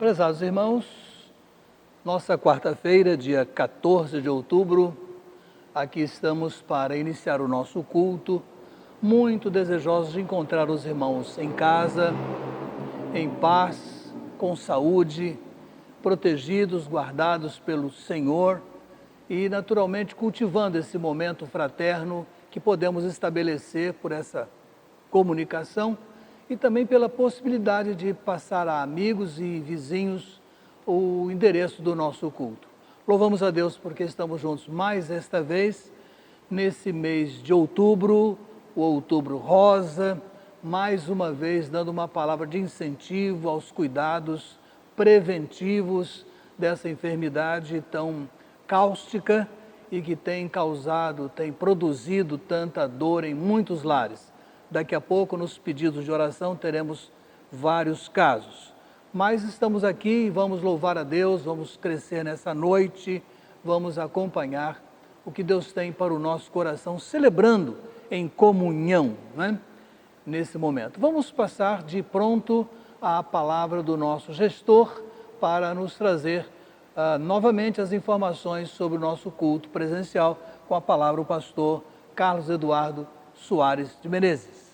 Prezados irmãos, nossa quarta-feira, dia 14 de outubro, aqui estamos para iniciar o nosso culto, muito desejosos de encontrar os irmãos em casa, em paz, com saúde, protegidos, guardados pelo Senhor e, naturalmente, cultivando esse momento fraterno que podemos estabelecer por essa comunicação e também pela possibilidade de passar a amigos e vizinhos o endereço do nosso culto. Louvamos a Deus porque estamos juntos mais esta vez, nesse mês de outubro, o Outubro Rosa, mais uma vez dando uma palavra de incentivo aos cuidados preventivos dessa enfermidade tão cáustica e que tem produzido tanta dor em muitos lares. Daqui a pouco, nos pedidos de oração, teremos vários casos. Mas estamos aqui e vamos louvar a Deus, vamos crescer nessa noite, vamos acompanhar o que Deus tem para o nosso coração, celebrando em comunhão, né? Nesse momento. Vamos passar de pronto a palavra do nosso gestor para nos trazer novamente as informações sobre o nosso culto presencial, com a palavra o pastor Carlos Eduardo Soares de Menezes.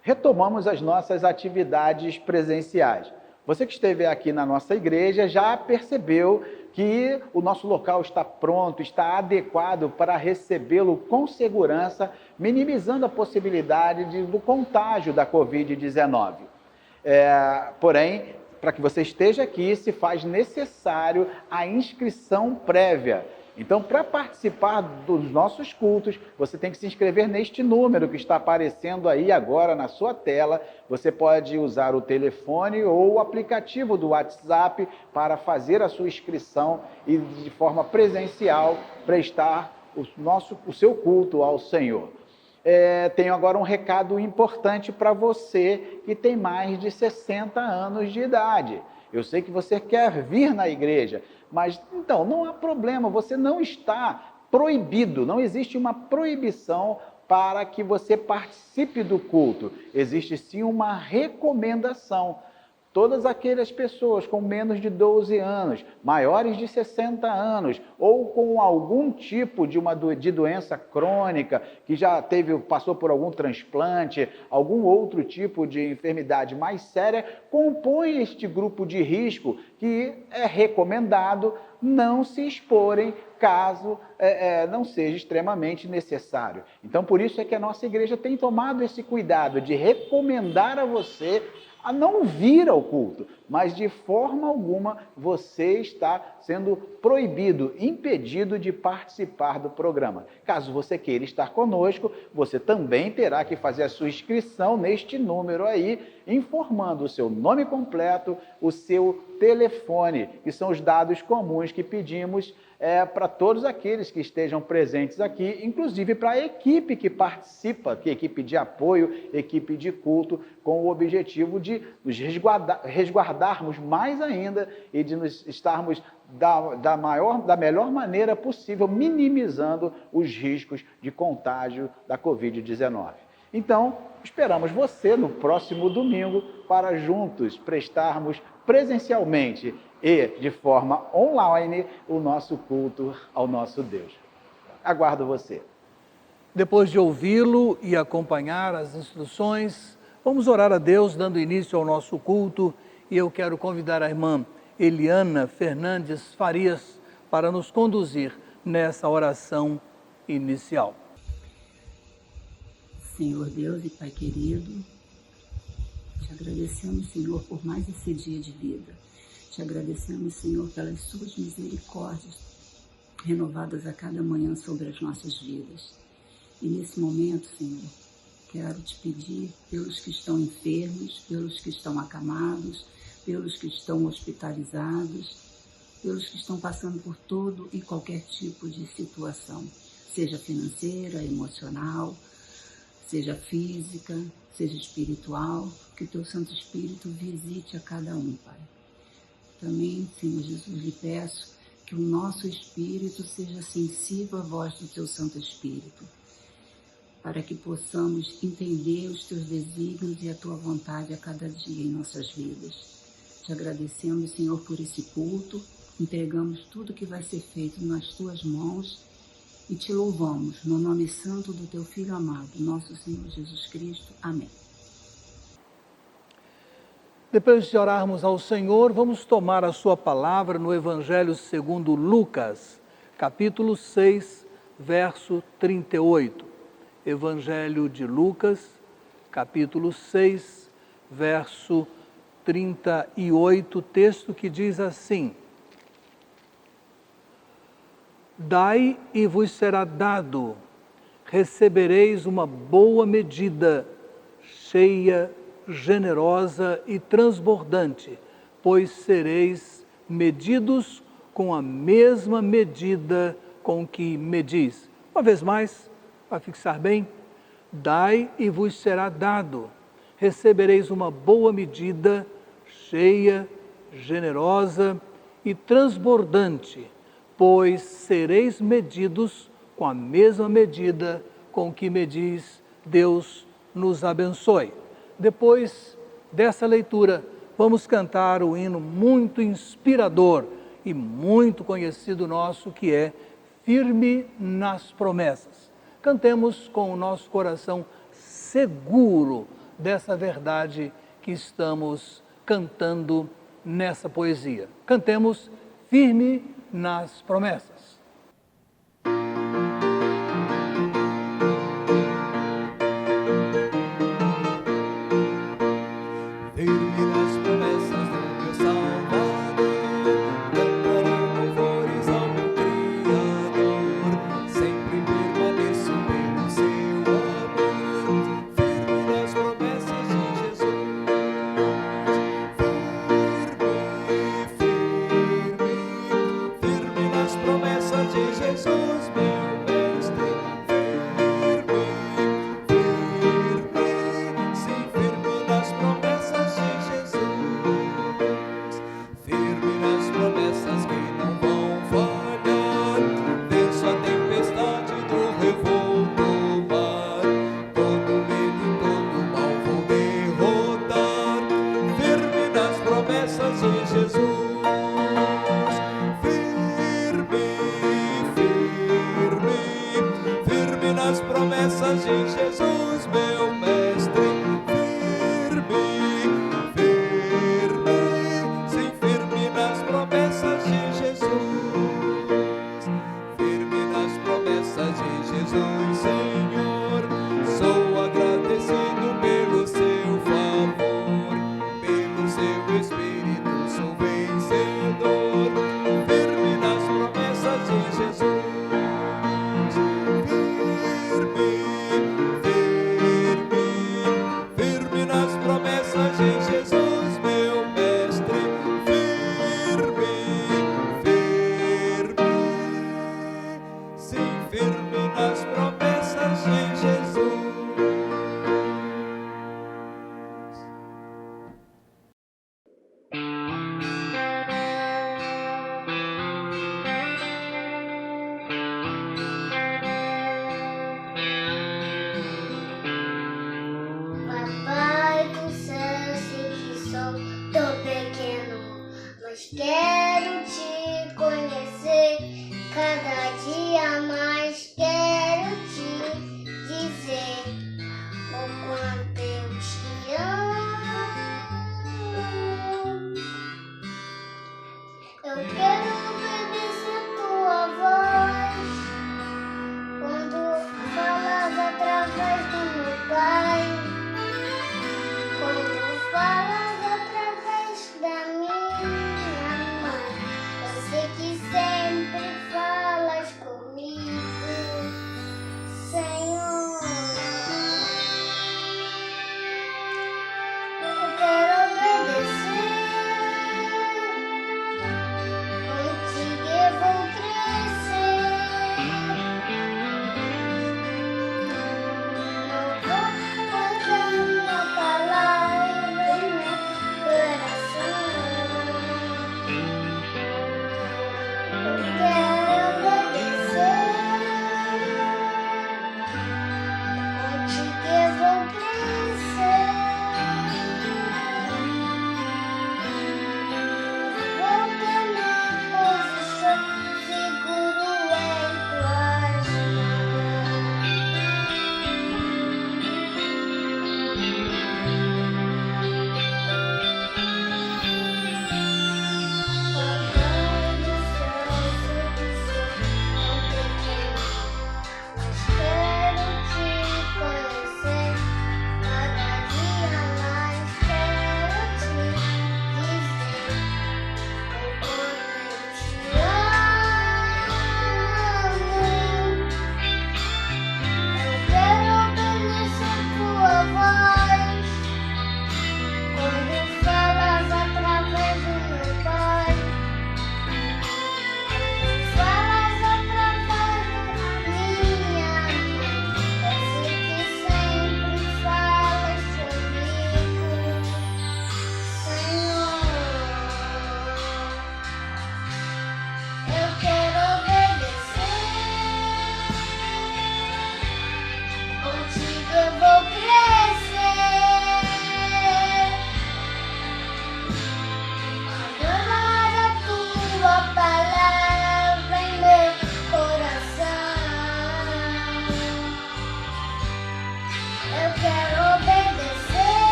Retomamos as nossas atividades presenciais. Você que esteve aqui na nossa igreja já percebeu que o nosso local está pronto, está adequado para recebê-lo com segurança, minimizando a possibilidade do contágio da Covid-19. Porém, para que você esteja aqui, se faz necessário a inscrição prévia. Então, para participar dos nossos cultos, você tem que se inscrever neste número que está aparecendo aí agora na sua tela. Você pode usar o telefone ou o aplicativo do WhatsApp para fazer a sua inscrição e, de forma presencial, prestar o seu culto ao Senhor. Tenho agora um recado importante para você que tem mais de 60 anos de idade. Eu sei que você quer vir na igreja, mas então não há problema, você não está proibido, não existe uma proibição para que você participe do culto. Existe sim uma recomendação. Todas aquelas pessoas com menos de 12 anos, maiores de 60 anos ou com algum tipo de doença crônica, que já passou por algum transplante, algum outro tipo de enfermidade mais séria, compõem este grupo de risco que é recomendado não se exporem caso não seja extremamente necessário. Então, por isso é que a nossa igreja tem tomado esse cuidado de recomendar a você a não vir ao culto, mas de forma alguma você está sendo proibido, impedido de participar do programa. Caso você queira estar conosco, você também terá que fazer a sua inscrição neste número aí, informando o seu nome completo, o seu telefone, que são os dados comuns que pedimos para todos aqueles que estejam presentes aqui, inclusive para a equipe que participa, que é equipe de apoio, equipe de culto, com o objetivo de nos resguardarmos mais ainda e de nos estarmos da melhor maneira possível, minimizando os riscos de contágio da Covid-19. Então, esperamos você no próximo domingo para juntos prestarmos presencialmente e de forma online o nosso culto ao nosso Deus. Aguardo você. Depois de ouvi-lo e acompanhar as instruções, vamos orar a Deus dando início ao nosso culto e eu quero convidar a irmã Eliana Fernandes Farias para nos conduzir nessa oração inicial. Senhor Deus e Pai querido, te agradecemos, Senhor, por mais esse dia de vida. Te agradecemos, Senhor, pelas suas misericórdias renovadas a cada manhã sobre as nossas vidas. E nesse momento, Senhor, quero te pedir pelos que estão enfermos, pelos que estão acamados, pelos que estão hospitalizados, pelos que estão passando por todo e qualquer tipo de situação, seja financeira, emocional, seja física, seja espiritual, que o teu Santo Espírito visite a cada um, Pai. Também, Senhor Jesus, lhe peço que o nosso espírito seja sensível à voz do teu Santo Espírito, para que possamos entender os teus desígnios e a tua vontade a cada dia em nossas vidas. Te agradecemos, Senhor, por esse culto. Entregamos tudo que vai ser feito nas tuas mãos e te louvamos no nome santo do teu Filho amado, nosso Senhor Jesus Cristo. Amém. Depois de orarmos ao Senhor, vamos tomar a sua palavra no Evangelho segundo Lucas, capítulo 6, verso 38. Evangelho de Lucas, capítulo 6, verso 38, texto que diz assim: Dai e vos será dado, recebereis uma boa medida, cheia, generosa e transbordante, pois sereis medidos com a mesma medida com que medis. Uma vez mais, para fixar bem, dai e vos será dado, recebereis uma boa medida, cheia, generosa e transbordante, pois sereis medidos com a mesma medida com que medis. Deus nos abençoe. Depois dessa leitura, vamos cantar o hino muito inspirador e muito conhecido nosso, que é Firme nas Promessas. Cantemos com o nosso coração seguro dessa verdade que estamos cantando nessa poesia. Cantemos Firme nas Promessas.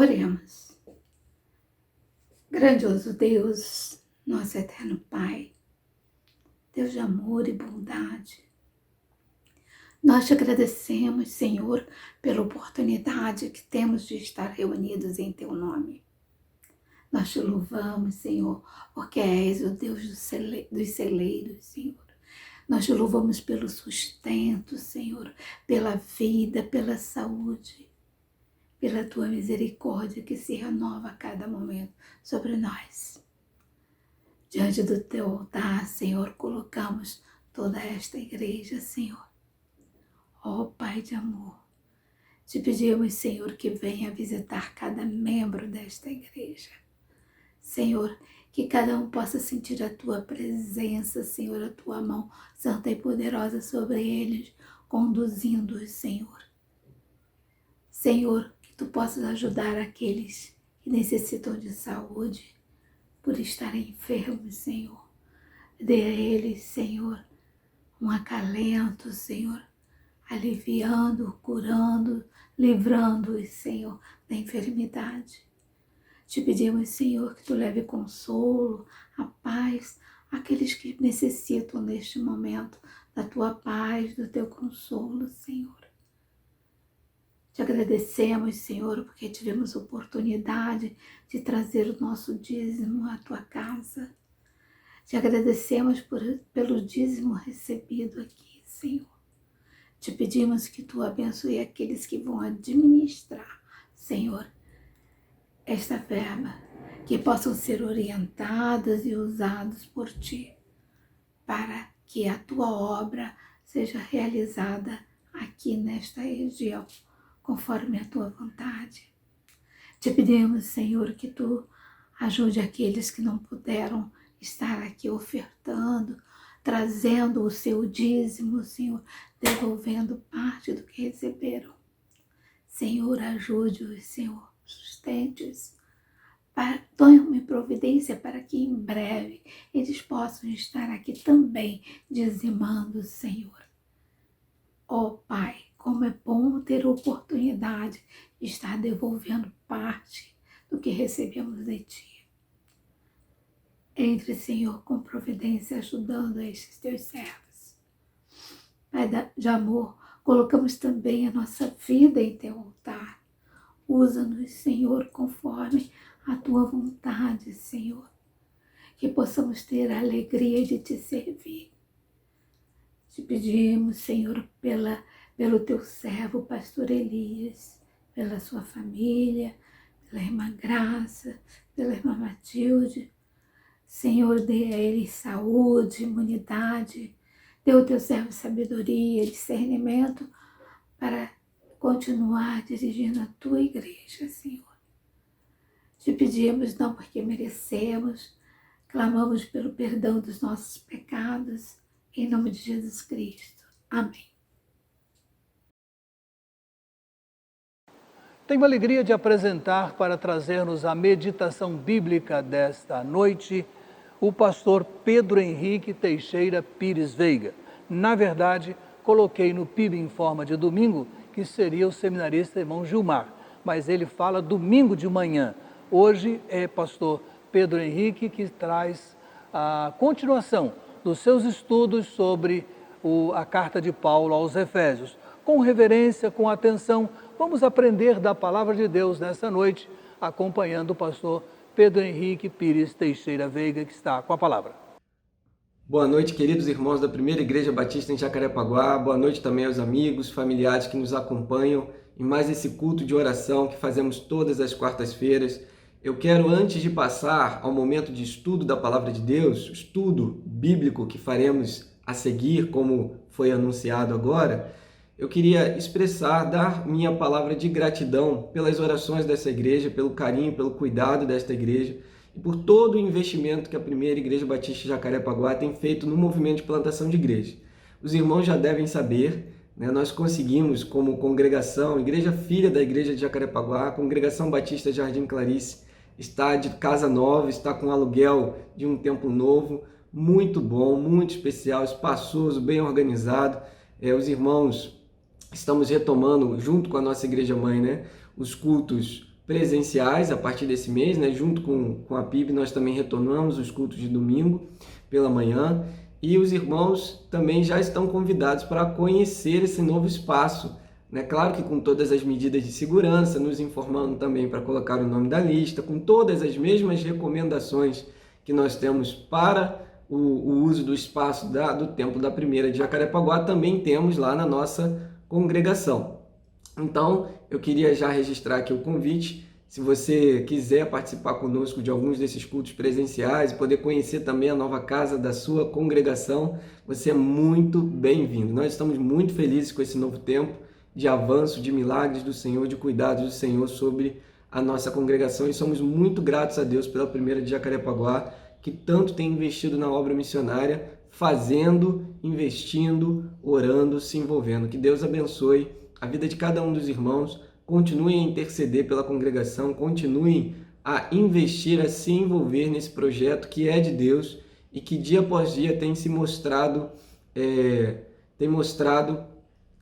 Oremos. Grandioso Deus, nosso eterno Pai, Deus de amor e bondade, nós te agradecemos, Senhor, pela oportunidade que temos de estar reunidos em Teu nome. Nós te louvamos, Senhor, porque és o Deus dos celeiros, Senhor. Nós te louvamos pelo sustento, Senhor, pela vida, pela saúde, pela Tua misericórdia que se renova a cada momento sobre nós. Diante do Teu altar, Senhor, colocamos toda esta igreja, Senhor. Ó Pai de amor, te pedimos, Senhor, que venha visitar cada membro desta igreja. Senhor, que cada um possa sentir a Tua presença, Senhor, a Tua mão santa e poderosa sobre eles, conduzindo-os, Senhor. Senhor, que Tu possas ajudar aqueles que necessitam de saúde por estarem enfermos, Senhor. Dê a eles, Senhor, um acalento, Senhor, aliviando, curando, livrando-os, Senhor, da enfermidade. Te pedimos, Senhor, que Tu leve consolo, a paz, àqueles que necessitam neste momento da Tua paz, do Teu consolo, Senhor. Te agradecemos, Senhor, porque tivemos oportunidade de trazer o nosso dízimo à Tua casa. Te agradecemos pelo dízimo recebido aqui, Senhor. Te pedimos que Tu abençoe aqueles que vão administrar, Senhor, esta verba, que possam ser orientados e usados por Ti, para que a Tua obra seja realizada aqui nesta região, conforme a Tua vontade. Te pedimos, Senhor, que Tu ajude aqueles que não puderam estar aqui ofertando, trazendo o seu dízimo, Senhor, devolvendo parte do que receberam. Senhor, ajude-os, Senhor, sustente-os, tome providência para que em breve eles possam estar aqui também dizimando, Senhor. Ó Pai, como é bom ter oportunidade de estar devolvendo parte do que recebemos de Ti. Entre, Senhor, com providência, ajudando estes Teus servos. Pai de amor, colocamos também a nossa vida em Teu altar. Usa-nos, Senhor, conforme a Tua vontade, Senhor. Que possamos ter a alegria de Te servir. Te pedimos, Senhor, pelo Teu servo, pastor Elias, pela sua família, pela irmã Graça, pela irmã Matilde. Senhor, dê a eles saúde, imunidade, dê ao Teu servo sabedoria, discernimento para continuar dirigindo a Tua igreja, Senhor. Te pedimos não porque merecemos, clamamos pelo perdão dos nossos pecados, em nome de Jesus Cristo. Amém. Tenho a alegria de apresentar para trazermos a meditação bíblica desta noite o pastor Pedro Henrique Teixeira Pires Veiga. Na verdade, coloquei no PIB em forma de domingo, que seria o seminarista irmão Gilmar, mas ele fala domingo de manhã. Hoje é pastor Pedro Henrique que traz a continuação dos seus estudos sobre a carta de Paulo aos Efésios. Com reverência, com atenção, vamos aprender da palavra de Deus nessa noite, acompanhando o pastor Pedro Henrique Pires Teixeira Veiga, que está com a palavra. Boa noite, queridos irmãos da Primeira Igreja Batista em Jacarepaguá. Boa noite também aos amigos, familiares que nos acompanham em mais esse culto de oração que fazemos todas as quartas-feiras. Eu quero, antes de passar ao momento de estudo da Palavra de Deus, estudo bíblico que faremos a seguir, como foi anunciado agora, eu queria dar minha palavra de gratidão pelas orações dessa igreja, pelo carinho, pelo cuidado desta igreja e por todo o investimento que a Primeira Igreja Batista Jacarepaguá tem feito no movimento de plantação de igreja. Os irmãos já devem saber, nós conseguimos, como congregação, igreja filha da Igreja de Jacarepaguá, a Congregação Batista Jardim Clarice, está de casa nova, está com aluguel de um templo novo, muito bom, muito especial, espaçoso, bem organizado. Os irmãos estamos retomando, junto com a nossa igreja mãe, os cultos presenciais a partir desse mês, né? Junto com a PIB, nós também retornamos os cultos de domingo pela manhã, e os irmãos também já estão convidados para conhecer esse novo espaço, né? Claro que com todas as medidas de segurança, nos informando também para colocar o nome da lista, com todas as mesmas recomendações que nós temos para o uso do espaço do Templo da Primeira de Jacarepaguá, também temos lá na nossa congregação. Então, eu queria já registrar aqui o convite. Se você quiser participar conosco de alguns desses cultos presenciais e poder conhecer também a nova casa da sua congregação, você é muito bem-vindo. Nós estamos muito felizes com esse novo tempo de avanço, de milagres do Senhor, de cuidados do Senhor sobre a nossa congregação, e somos muito gratos a Deus pela Primeira de Jacarepaguá, que tanto tem investido na obra missionária, fazendo, investindo, orando, se envolvendo. Que Deus abençoe a vida de cada um dos irmãos, continuem a interceder pela congregação, continuem a investir, a se envolver nesse projeto que é de Deus e que dia após dia tem se mostrado,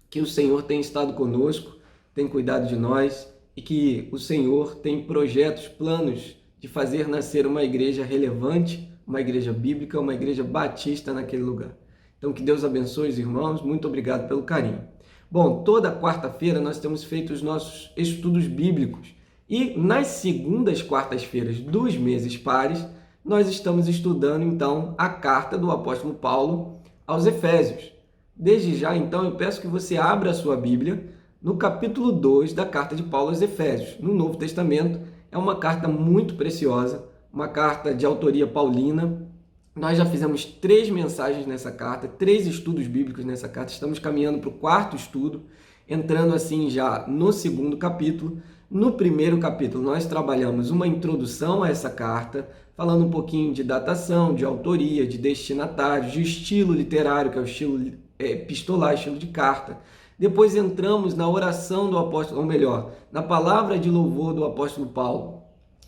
que o Senhor tem estado conosco, tem cuidado de nós e que o Senhor tem projetos, planos de fazer nascer uma igreja relevante, uma igreja bíblica, uma igreja batista naquele lugar. Então que Deus abençoe os irmãos, muito obrigado pelo carinho. Bom, toda quarta-feira nós temos feito os nossos estudos bíblicos e nas segundas quartas-feiras dos meses pares nós estamos estudando então a carta do apóstolo Paulo aos Efésios. Desde já então eu peço que você abra a sua Bíblia no capítulo 2 da carta de Paulo aos Efésios. No Novo Testamento é uma carta muito preciosa, uma carta de autoria paulina. Nós já fizemos 3 mensagens nessa carta, 3 estudos bíblicos nessa carta. Estamos caminhando para o 4º estudo, entrando assim já no 2º capítulo. No 1º capítulo nós trabalhamos uma introdução a essa carta, falando um pouquinho de datação, de autoria, de destinatários, de estilo literário, que é o estilo epistolar, estilo de carta. Depois entramos na oração do apóstolo, ou melhor, na palavra de louvor do apóstolo Paulo.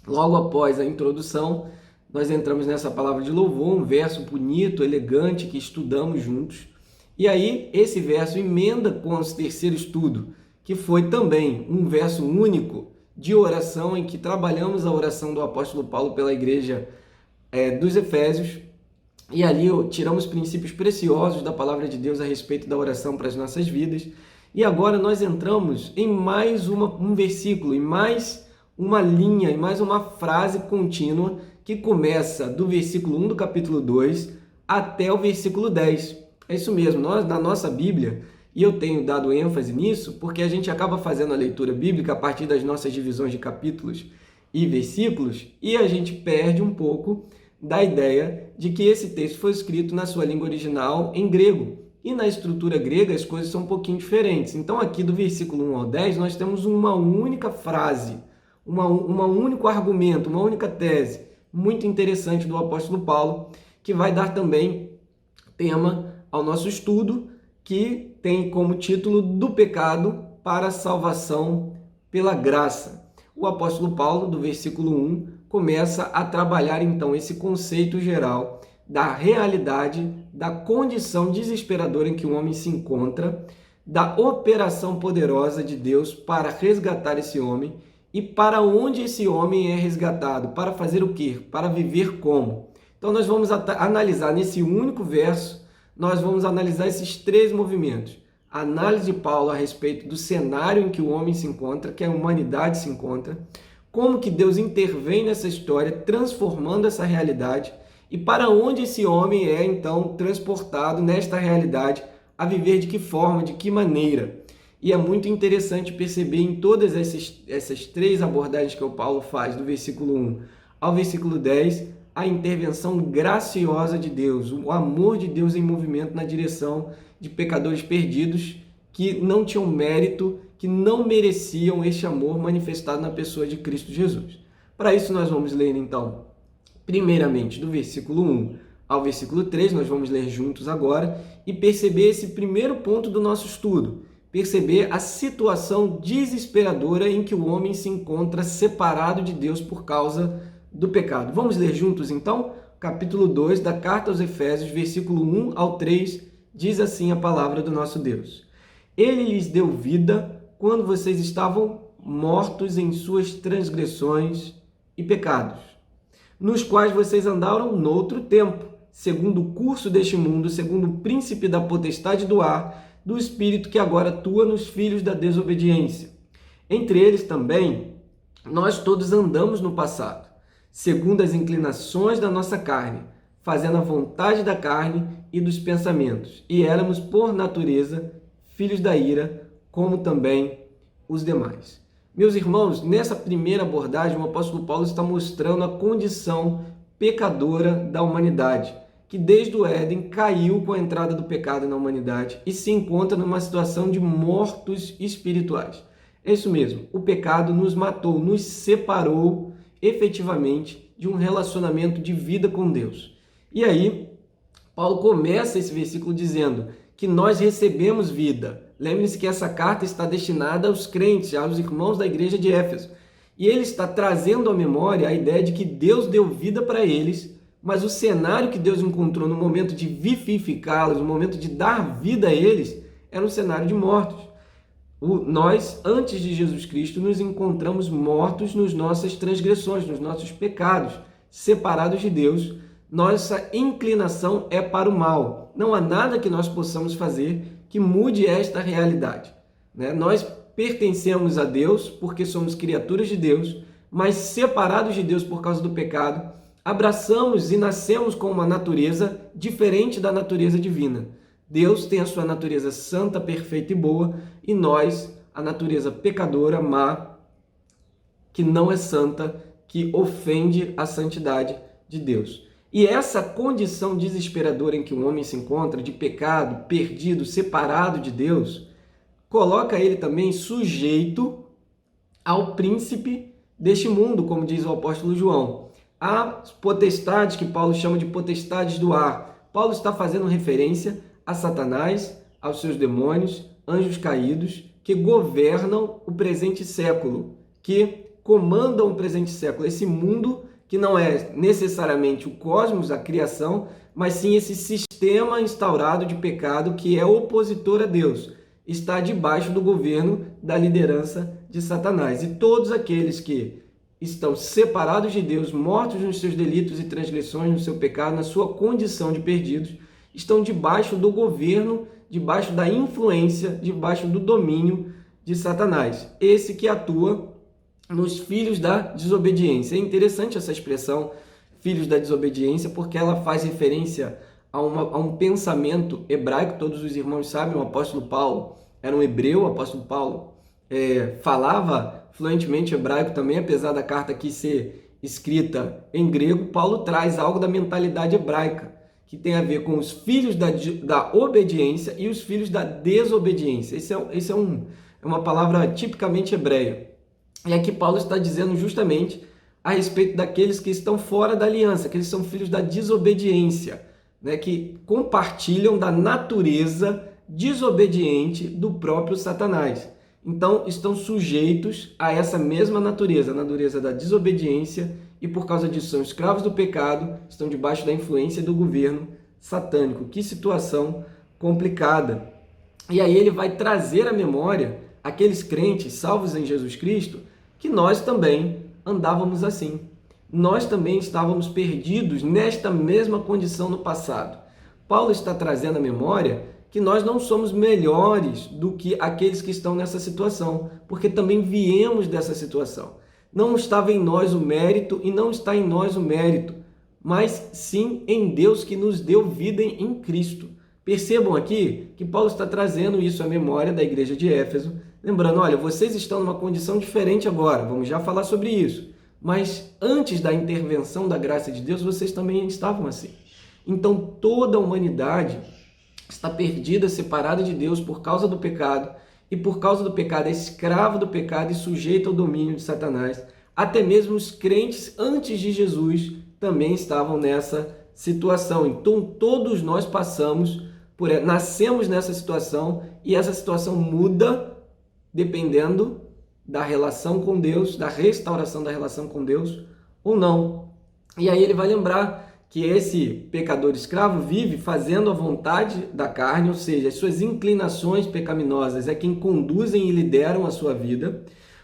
Logo após a introdução, nós entramos nessa palavra de louvor, um verso bonito, elegante, que estudamos juntos. E aí, esse verso emenda com o 3º estudo, que foi também um verso único de oração, em que trabalhamos a oração do apóstolo Paulo pela igreja dos Efésios. E ali tiramos princípios preciosos da palavra de Deus a respeito da oração para as nossas vidas. E agora nós entramos em mais um versículo, em mais uma linha, em mais uma frase contínua, que começa do versículo 1 do capítulo 2 até o versículo 10. É isso mesmo, nós na nossa Bíblia, e eu tenho dado ênfase nisso, porque a gente acaba fazendo a leitura bíblica a partir das nossas divisões de capítulos e versículos, e a gente perde um pouco da ideia de que esse texto foi escrito na sua língua original em grego. E na estrutura grega as coisas são um pouquinho diferentes. Então aqui do versículo 1 ao 10 nós temos uma única frase, um único argumento, uma única tese, muito interessante do apóstolo Paulo, que vai dar também tema ao nosso estudo, que tem como título do pecado para a salvação pela graça. O apóstolo Paulo, do versículo 1, começa a trabalhar então esse conceito geral da realidade, da condição desesperadora em que o homem se encontra, da operação poderosa de Deus para resgatar esse homem e para onde esse homem é resgatado, para fazer o quê? Para viver como? Então nós vamos analisar nesse único verso, nós vamos analisar esses 3 movimentos. A análise de Paulo a respeito do cenário em que o homem se encontra, que a humanidade se encontra, como que Deus intervém nessa história, transformando essa realidade, e para onde esse homem é então transportado nesta realidade, a viver de que forma, de que maneira. E é muito interessante perceber em todas essas 3 abordagens que o Paulo faz, do versículo 1 ao versículo 10, a intervenção graciosa de Deus, o amor de Deus em movimento na direção de pecadores perdidos que não tinham mérito, que não mereciam este amor manifestado na pessoa de Cristo Jesus. Para isso nós vamos ler então, primeiramente, do versículo 1 ao versículo 3, nós vamos ler juntos agora, e perceber esse primeiro ponto do nosso estudo, perceber a situação desesperadora em que o homem se encontra separado de Deus por causa do pecado. Vamos ler juntos então? Capítulo 2 da carta aos Efésios, versículo 1 ao 3, diz assim a palavra do nosso Deus. Ele lhes deu vida quando vocês estavam mortos em suas transgressões e pecados, nos quais vocês andaram noutro tempo, segundo o curso deste mundo, segundo o príncipe da potestade do ar, do espírito que agora atua nos filhos da desobediência. Entre eles também, nós todos andamos no passado, segundo as inclinações da nossa carne, fazendo a vontade da carne e dos pensamentos, e éramos, por natureza, filhos da ira, como também os demais. Meus irmãos, nessa primeira abordagem, o apóstolo Paulo está mostrando a condição pecadora da humanidade, que desde o Éden caiu com a entrada do pecado na humanidade e se encontra numa situação de mortos espirituais. É isso mesmo, o pecado nos matou, nos separou efetivamente de um relacionamento de vida com Deus. E aí, Paulo começa esse versículo dizendo que nós recebemos vida. Lembre-se que essa carta está destinada aos crentes, aos irmãos da igreja de Éfeso. E ele está trazendo à memória a ideia de que Deus deu vida para eles, mas o cenário que Deus encontrou no momento de vivificá-los, no momento de dar vida a eles, era um cenário de mortos. Nós, antes de Jesus Cristo, nos encontramos mortos nas nossas transgressões, nos nossos pecados, separados de Deus. Nossa inclinação é para o mal. Não há nada que nós possamos fazer que mude esta realidade, né? Nós pertencemos a Deus porque somos criaturas de Deus, mas separados de Deus por causa do pecado, abraçamos e nascemos com uma natureza diferente da natureza divina. Deus tem a sua natureza santa, perfeita e boa, e nós, a natureza pecadora, má, que não é santa, que ofende a santidade de Deus. E essa condição desesperadora em que o homem se encontra, de pecado, perdido, separado de Deus, coloca ele também sujeito ao príncipe deste mundo, como diz o apóstolo João. As potestades que Paulo chama de potestades do ar. Paulo está fazendo referência a Satanás, aos seus demônios, anjos caídos, que governam o presente século, que comandam o presente século, esse mundo que não é necessariamente o cosmos, a criação, mas sim esse sistema instaurado de pecado que é opositor a Deus, está debaixo do governo da liderança de Satanás. E todos aqueles que estão separados de Deus, mortos nos seus delitos e transgressões, no seu pecado, na sua condição de perdidos, estão debaixo do governo, debaixo da influência, debaixo do domínio de Satanás. Esse que atua nos filhos da desobediência. É interessante essa expressão, filhos da desobediência, porque ela faz referência a um pensamento hebraico. Todos os irmãos sabem, o apóstolo Paulo era um hebreu, o apóstolo Paulo falava fluentemente hebraico também, apesar da carta aqui ser escrita em grego. Paulo traz algo da mentalidade hebraica, que tem a ver com os filhos da obediência e os filhos da desobediência. Esse é uma palavra tipicamente hebreia. E aqui Paulo está dizendo justamente a respeito daqueles que estão fora da aliança, que eles são filhos da desobediência, né, que compartilham da natureza desobediente do próprio Satanás. Então, estão sujeitos a essa mesma natureza, a natureza da desobediência, e por causa disso são escravos do pecado, estão debaixo da influência do governo satânico. Que situação complicada! E aí ele vai trazer à memória aqueles crentes salvos em Jesus Cristo, que nós também andávamos assim. Nós também estávamos perdidos nesta mesma condição no passado. Paulo está trazendo à memória que nós não somos melhores do que aqueles que estão nessa situação, porque também viemos dessa situação. Não estava em nós o mérito e não está em nós o mérito, mas sim em Deus que nos deu vida em Cristo. Percebam aqui que Paulo está trazendo isso à memória da igreja de Éfeso, lembrando, olha, vocês estão numa condição diferente agora, vamos já falar sobre isso, mas antes da intervenção da graça de Deus, vocês também estavam assim. Então toda a humanidade está perdida, separada de Deus por causa do pecado, e por causa do pecado é escravo do pecado e sujeito ao domínio de Satanás. Até mesmo os crentes antes de Jesus também estavam nessa situação. Então todos nós nascemos nessa situação, e essa situação muda dependendo da relação com Deus, da restauração da relação com Deus ou não. E aí ele vai lembrar que esse pecador escravo vive fazendo a vontade da carne, ou seja, as suas inclinações pecaminosas é quem conduzem e lideram a sua vida.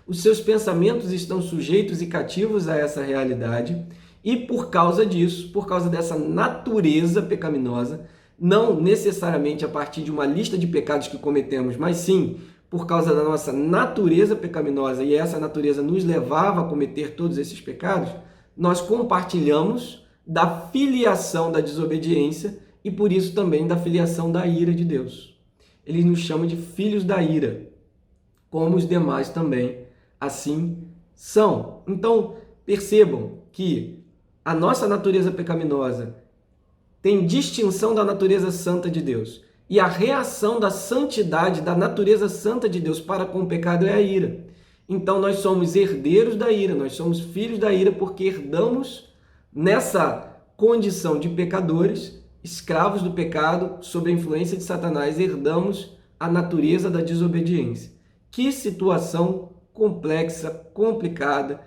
os seus pensamentos estão sujeitos e cativos a essa realidade, e por causa disso, por causa dessa natureza pecaminosa, não necessariamente a partir de uma lista de pecados que cometemos, mas sim por causa da nossa natureza pecaminosa, e essa natureza nos levava a cometer todos esses pecados, nós compartilhamos da filiação da desobediência e por isso também da filiação da ira de Deus. Ele nos chama de filhos da ira, como os demais também assim são. Então, percebam que a nossa natureza pecaminosa tem distinção da natureza santa de Deus. E a reação da santidade, da natureza santa de Deus para com o pecado é a ira. Então nós somos herdeiros da ira, nós somos filhos da ira porque herdamos nessa condição de pecadores, escravos do pecado, sob a influência de Satanás, herdamos a natureza da desobediência. Que situação complexa, complicada,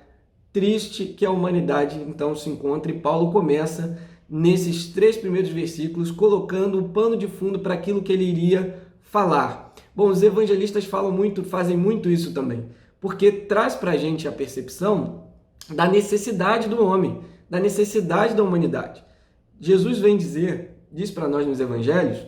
triste que a humanidade então se encontra, e Paulo começa nesses 3 primeiros versículos colocando o pano de fundo para aquilo que ele iria falar. Bom, os evangelistas fazem muito isso também, porque traz para a gente a percepção da necessidade do homem, da necessidade da humanidade. Jesus diz para nós nos evangelhos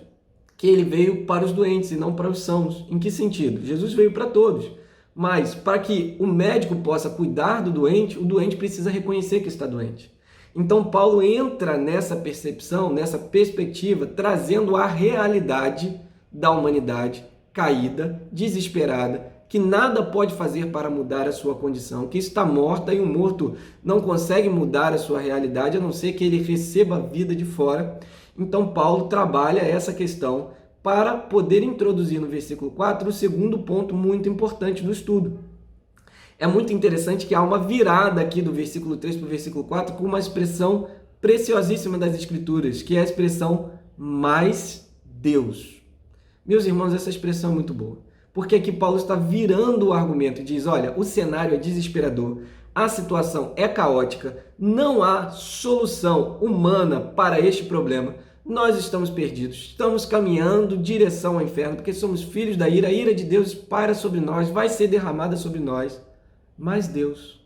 que ele veio para os doentes e não para os sãos. Em que sentido? Jesus veio para todos. Mas para que o médico possa cuidar do doente, o doente precisa reconhecer que está doente. Então Paulo entra nessa percepção, nessa perspectiva, trazendo a realidade da humanidade caída, desesperada, que nada pode fazer para mudar a sua condição, que está morta e um morto não consegue mudar a sua realidade, a não ser que ele receba a vida de fora. Então Paulo trabalha essa questão para poder introduzir no versículo 4 o segundo ponto muito importante do estudo. É muito interessante que há uma virada aqui do versículo 3 para o versículo 4 com uma expressão preciosíssima das Escrituras, que é a expressão "mais Deus". Meus irmãos, essa expressão é muito boa, porque aqui Paulo está virando o argumento e diz, olha, o cenário é desesperador, a situação é caótica, não há solução humana para este problema, nós estamos perdidos, estamos caminhando direção ao inferno, porque somos filhos da ira, a ira de Deus paira sobre nós, vai ser derramada sobre nós. Mais Deus,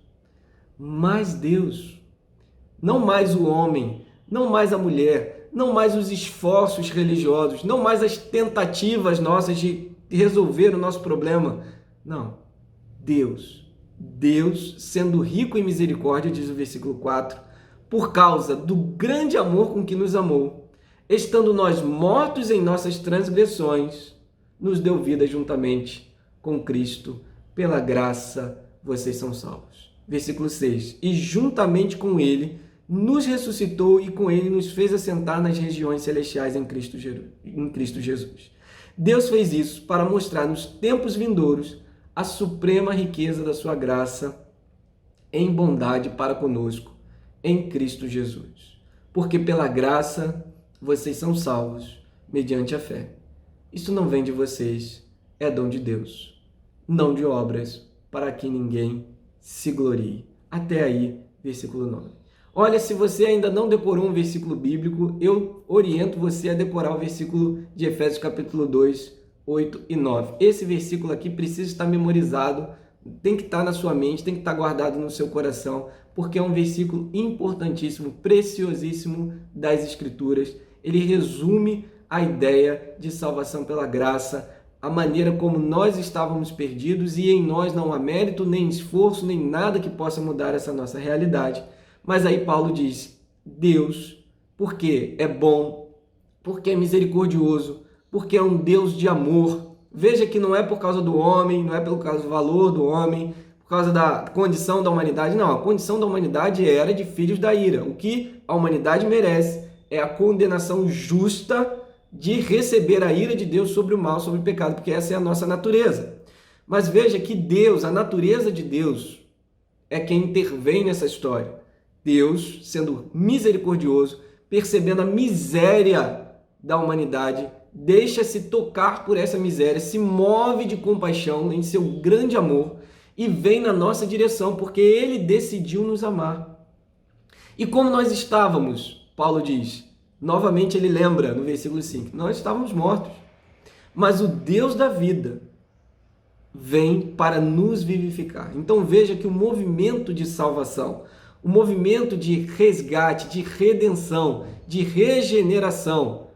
não mais o homem, não mais a mulher, não mais os esforços religiosos, não mais as tentativas nossas de resolver o nosso problema. Não, Deus sendo rico em misericórdia, diz o versículo 4, por causa do grande amor com que nos amou, estando nós mortos em nossas transgressões, nos deu vida juntamente com Cristo, pela graça vocês são salvos. Versículo 6. E juntamente com ele nos ressuscitou e com ele nos fez assentar nas regiões celestiais em Cristo Jesus. Deus fez isso para mostrar nos tempos vindouros a suprema riqueza da sua graça em bondade para conosco em Cristo Jesus. Porque pela graça vocês são salvos mediante a fé. Isso não vem de vocês, é dom de Deus, não de obras, para que ninguém se glorie. Até aí, versículo 9. Olha, se você ainda não decorou um versículo bíblico, eu oriento você a decorar o versículo de Efésios capítulo 2, 8 e 9. Esse versículo aqui precisa estar memorizado, tem que estar na sua mente, tem que estar guardado no seu coração, porque é um versículo importantíssimo, preciosíssimo das Escrituras. Ele resume a ideia de salvação pela graça, a maneira como nós estávamos perdidos e em nós não há mérito, nem esforço, nem nada que possa mudar essa nossa realidade. Mas aí Paulo diz, Deus, porque é bom, porque é misericordioso, porque é um Deus de amor. Veja que não é por causa do homem, não é pelo causa do valor do homem, por causa da condição da humanidade. Não, a condição da humanidade era de filhos da ira. O que a humanidade merece é a condenação justa de receber a ira de Deus sobre o mal, sobre o pecado, porque essa é a nossa natureza. Mas veja que Deus, a natureza de Deus, é quem intervém nessa história. Deus, sendo misericordioso, percebendo a miséria da humanidade, deixa-se tocar por essa miséria, se move de compaixão em seu grande amor e vem na nossa direção, porque Ele decidiu nos amar. E como nós estávamos, Paulo diz, novamente ele lembra no versículo 5, nós estávamos mortos, mas o Deus da vida vem para nos vivificar. Então veja que o movimento de salvação, o movimento de resgate, de redenção, de regeneração,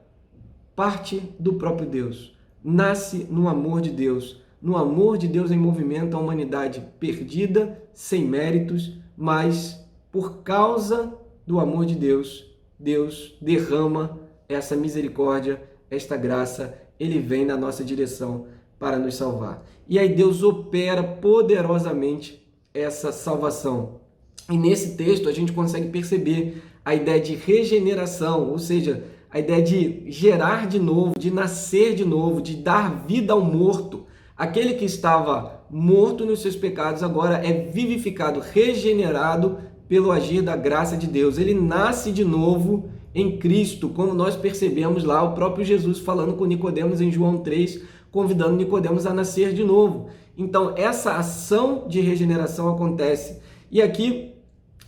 parte do próprio Deus. Nasce no amor de Deus. No amor de Deus em movimento, a humanidade perdida, sem méritos, mas por causa do amor de Deus, Deus derrama essa misericórdia, esta graça, Ele vem na nossa direção para nos salvar. E aí Deus opera poderosamente essa salvação. E nesse texto a gente consegue perceber a ideia de regeneração, ou seja, a ideia de gerar de novo, de nascer de novo, de dar vida ao morto. Aquele que estava morto nos seus pecados agora é vivificado, regenerado pelo agir da graça de Deus. Ele nasce de novo em Cristo, como nós percebemos lá o próprio Jesus falando com Nicodemos em João 3, convidando Nicodemos a nascer de novo. Então, essa ação de regeneração acontece. E aqui,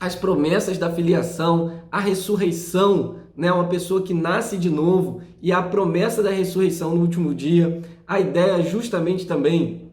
as promessas da filiação, a ressurreição, né? Uma pessoa que nasce de novo e a promessa da ressurreição no último dia, a ideia justamente também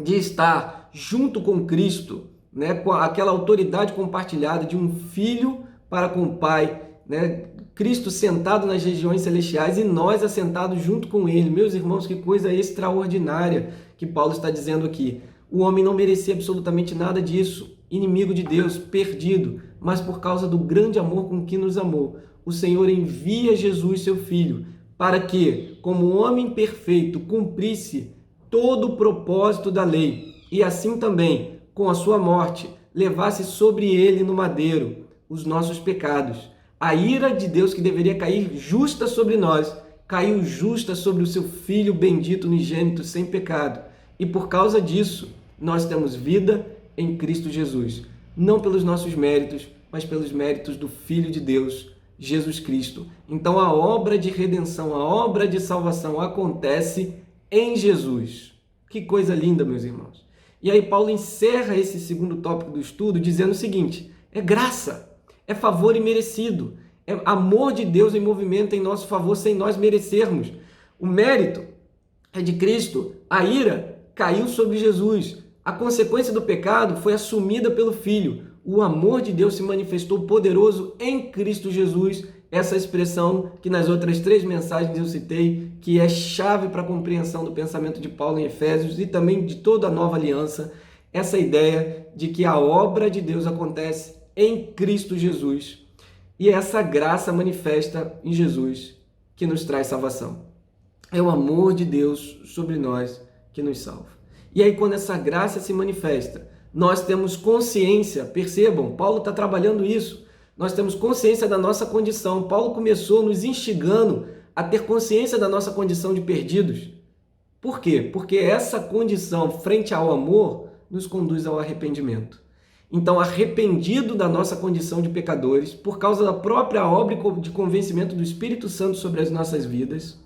de estar junto com Cristo, né? Com aquela autoridade compartilhada de um filho para com o Pai, né? Cristo sentado nas regiões celestiais e nós assentados junto com Ele. Meus irmãos, que coisa extraordinária que Paulo está dizendo aqui. O homem não merecia absolutamente nada disso, inimigo de Deus, perdido, mas por causa do grande amor com que nos amou, o Senhor envia Jesus, seu Filho, para que, como homem perfeito, cumprisse todo o propósito da lei e assim também, com a sua morte, levasse sobre ele no madeiro os nossos pecados. A ira de Deus que deveria cair justa sobre nós, caiu justa sobre o seu Filho bendito, unigênito, sem pecado. E por causa disso, nós temos vida em Cristo Jesus. Não pelos nossos méritos, mas pelos méritos do Filho de Deus, Jesus Cristo. Então a obra de redenção, a obra de salvação acontece em Jesus. Que coisa linda, meus irmãos. E aí Paulo encerra esse segundo tópico do estudo dizendo o seguinte: é graça, é favor imerecido, é amor de Deus em movimento em nosso favor sem nós merecermos. O mérito é de Cristo, a ira caiu sobre Jesus, a consequência do pecado foi assumida pelo Filho. O amor de Deus se manifestou poderoso em Cristo Jesus, essa expressão que nas outras 3 mensagens eu citei, que é chave para a compreensão do pensamento de Paulo em Efésios e também de toda a nova aliança, essa ideia de que a obra de Deus acontece em Cristo Jesus e essa graça manifesta em Jesus que nos traz salvação. É o amor de Deus sobre nós que nos salva. E aí quando essa graça se manifesta, nós temos consciência, percebam, Paulo está trabalhando isso, nós temos consciência da nossa condição. Paulo começou nos instigando a ter consciência da nossa condição de perdidos. Por quê? Porque essa condição frente ao amor nos conduz ao arrependimento. Então, arrependido da nossa condição de pecadores, por causa da própria obra de convencimento do Espírito Santo sobre as nossas vidas,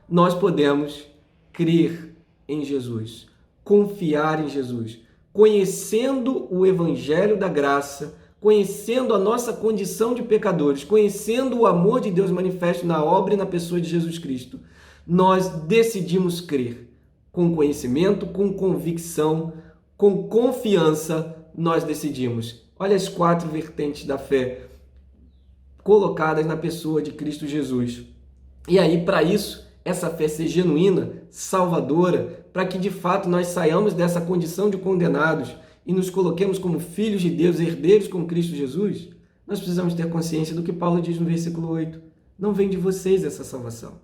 nós podemos crer em Jesus, confiar em Jesus, conhecendo o Evangelho da graça, conhecendo a nossa condição de pecadores, conhecendo o amor de Deus manifesto na obra e na pessoa de Jesus Cristo, nós decidimos crer. Com conhecimento, com convicção, com confiança, nós decidimos. Olha as 4 vertentes da fé colocadas na pessoa de Cristo Jesus. E aí, para isso, essa fé ser genuína, salvadora, para que de fato nós saiamos dessa condição de condenados e nos coloquemos como filhos de Deus, herdeiros com Cristo Jesus, nós precisamos ter consciência do que Paulo diz no versículo 8. Não vem de vocês essa salvação.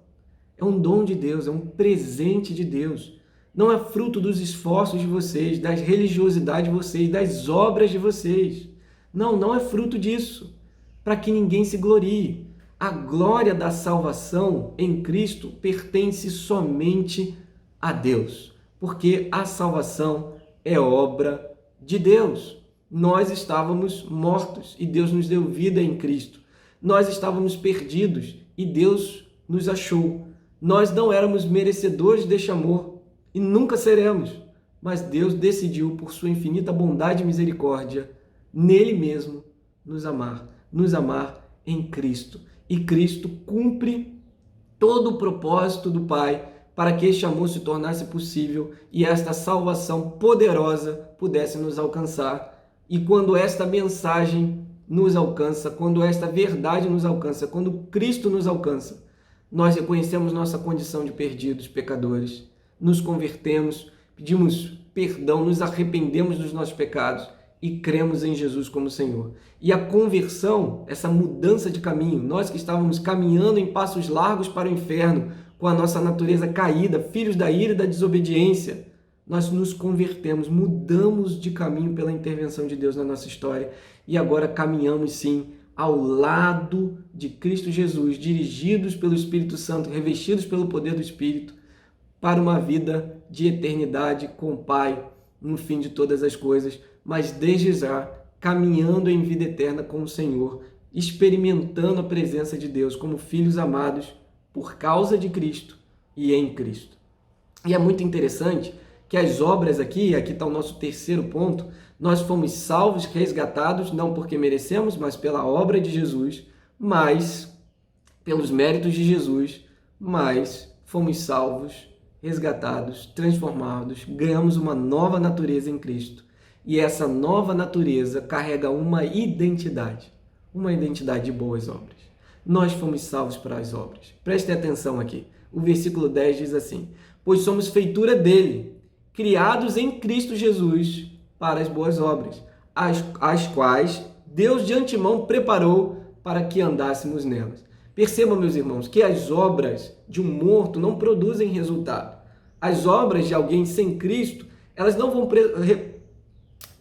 É um dom de Deus, é um presente de Deus. Não é fruto dos esforços de vocês, da religiosidade de vocês, das obras de vocês. Não, não é fruto disso, para que ninguém se glorie. A glória da salvação em Cristo pertence somente a Deus, porque a salvação é obra de Deus. Nós estávamos mortos e Deus nos deu vida em Cristo. Nós estávamos perdidos e Deus nos achou. Nós não éramos merecedores deste amor e nunca seremos, mas Deus decidiu, por sua infinita bondade e misericórdia, nele mesmo nos amar em Cristo. E Cristo cumpre todo o propósito do Pai para que este amor se tornasse possível e esta salvação poderosa pudesse nos alcançar. E quando esta mensagem nos alcança, quando esta verdade nos alcança, quando Cristo nos alcança, nós reconhecemos nossa condição de perdidos, pecadores, nos convertemos, pedimos perdão, nos arrependemos dos nossos pecados e cremos em Jesus como Senhor. E a conversão, essa mudança de caminho, nós que estávamos caminhando em passos largos para o inferno, com a nossa natureza caída, filhos da ira e da desobediência, nós nos convertemos, mudamos de caminho pela intervenção de Deus na nossa história e agora caminhamos sim ao lado de Cristo Jesus, dirigidos pelo Espírito Santo, revestidos pelo poder do Espírito, para uma vida de eternidade com o Pai, no fim de todas as coisas, mas desde já caminhando em vida eterna com o Senhor, experimentando a presença de Deus como filhos amados por causa de Cristo e em Cristo. E é muito interessante que as obras aqui está o nosso terceiro ponto, nós fomos salvos, resgatados, não porque merecemos, mas pela obra de Jesus, mas pelos méritos de Jesus, mas fomos salvos, resgatados, transformados, ganhamos uma nova natureza em Cristo. E essa nova natureza carrega uma identidade de boas obras. Nós fomos salvos para as obras. Prestem atenção aqui. O versículo 10 diz assim: pois somos feitura dele, criados em Cristo Jesus para as boas obras, as quais Deus de antemão preparou para que andássemos nelas. Percebam, meus irmãos, que as obras de um morto não produzem resultado. As obras de alguém sem Cristo, elas não vão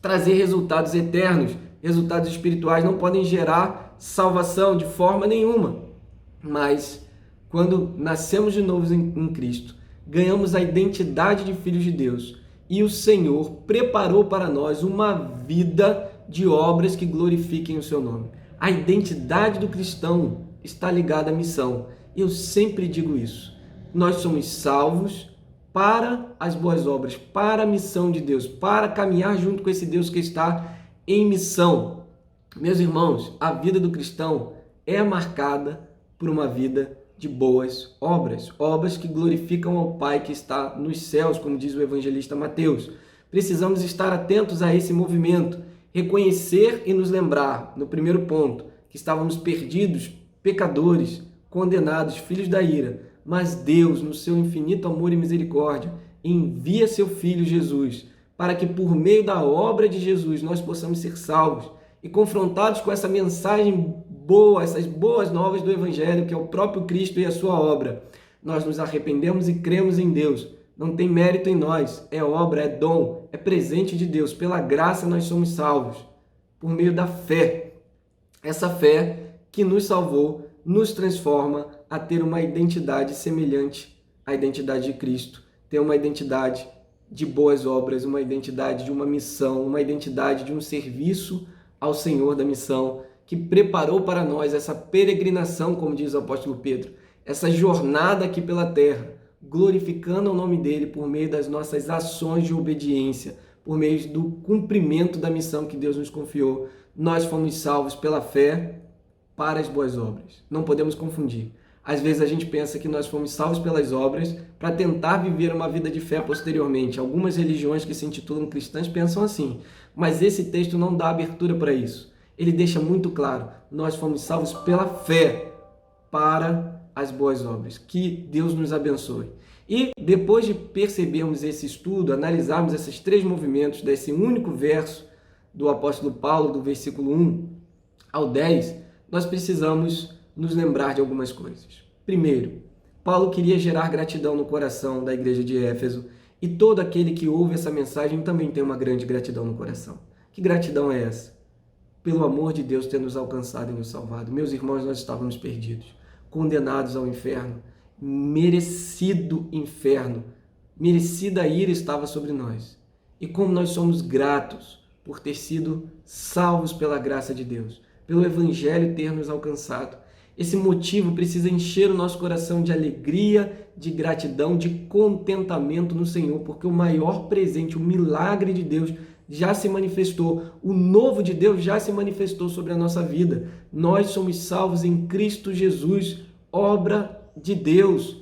trazer resultados eternos, resultados espirituais, não podem gerar salvação de forma nenhuma. Mas quando nascemos de novo em Cristo, ganhamos a identidade de filhos de Deus e o Senhor preparou para nós uma vida de obras que glorifiquem o seu nome. A identidade do cristão está ligada à missão. Eu sempre digo isso. Nós somos salvos para as boas obras, para a missão de Deus, para caminhar junto com esse Deus que está em missão. Meus irmãos, a vida do cristão é marcada por uma vida de boas obras, obras que glorificam ao Pai que está nos céus, como diz o evangelista Mateus. Precisamos estar atentos a esse movimento, reconhecer e nos lembrar, no primeiro ponto, que estávamos perdidos, pecadores, condenados, filhos da ira, mas Deus, no seu infinito amor e misericórdia, envia seu Filho Jesus, para que por meio da obra de Jesus nós possamos ser salvos e confrontados com essa mensagem boa, essas boas novas do Evangelho, que é o próprio Cristo e a sua obra. Nós nos arrependemos e cremos em Deus. Não tem mérito em nós, é obra, é dom, é presente de Deus. Pela graça nós somos salvos, por meio da fé. Essa fé que nos salvou, nos transforma a ter uma identidade semelhante à identidade de Cristo, ter uma identidade de boas obras, uma identidade de uma missão, uma identidade de um serviço ao Senhor da missão, que preparou para nós essa peregrinação, como diz o apóstolo Pedro, essa jornada aqui pela terra, glorificando o nome dele por meio das nossas ações de obediência, por meio do cumprimento da missão que Deus nos confiou. Nós fomos salvos pela fé para as boas obras. Não podemos confundir. Às vezes a gente pensa que nós fomos salvos pelas obras para tentar viver uma vida de fé posteriormente. Algumas religiões que se intitulam cristãs pensam assim, mas esse texto não dá abertura para isso. Ele deixa muito claro, nós fomos salvos pela fé para as boas obras. Que Deus nos abençoe. E depois de percebermos esse estudo, analisarmos esses três movimentos desse único verso do apóstolo Paulo, do versículo 1 ao 10, nós precisamos nos lembrar de algumas coisas. Primeiro, Paulo queria gerar gratidão no coração da igreja de Éfeso e todo aquele que ouve essa mensagem também tem uma grande gratidão no coração. Que gratidão é essa? Pelo amor de Deus ter nos alcançado e nos salvado. Meus irmãos, nós estávamos perdidos, condenados ao inferno, merecido inferno, merecida ira estava sobre nós. E como nós somos gratos por ter sido salvos pela graça de Deus, pelo Evangelho ter nos alcançado. Esse motivo precisa encher o nosso coração de alegria, de gratidão, de contentamento no Senhor, porque o maior presente, o milagre de Deus já se manifestou, o novo de Deus já se manifestou sobre a nossa vida. Nós somos salvos em Cristo Jesus, obra de Deus,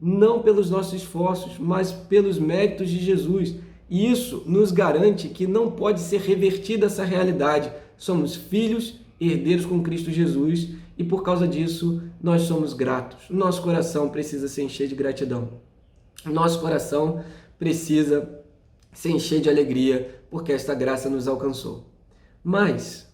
não pelos nossos esforços, mas pelos méritos de Jesus. E isso nos garante que não pode ser revertida essa realidade. Somos filhos, herdeiros com Cristo Jesus, e por causa disso nós somos gratos. Nosso coração precisa se encher de gratidão. Nosso coração precisa se encher de alegria, porque esta graça nos alcançou. Mas,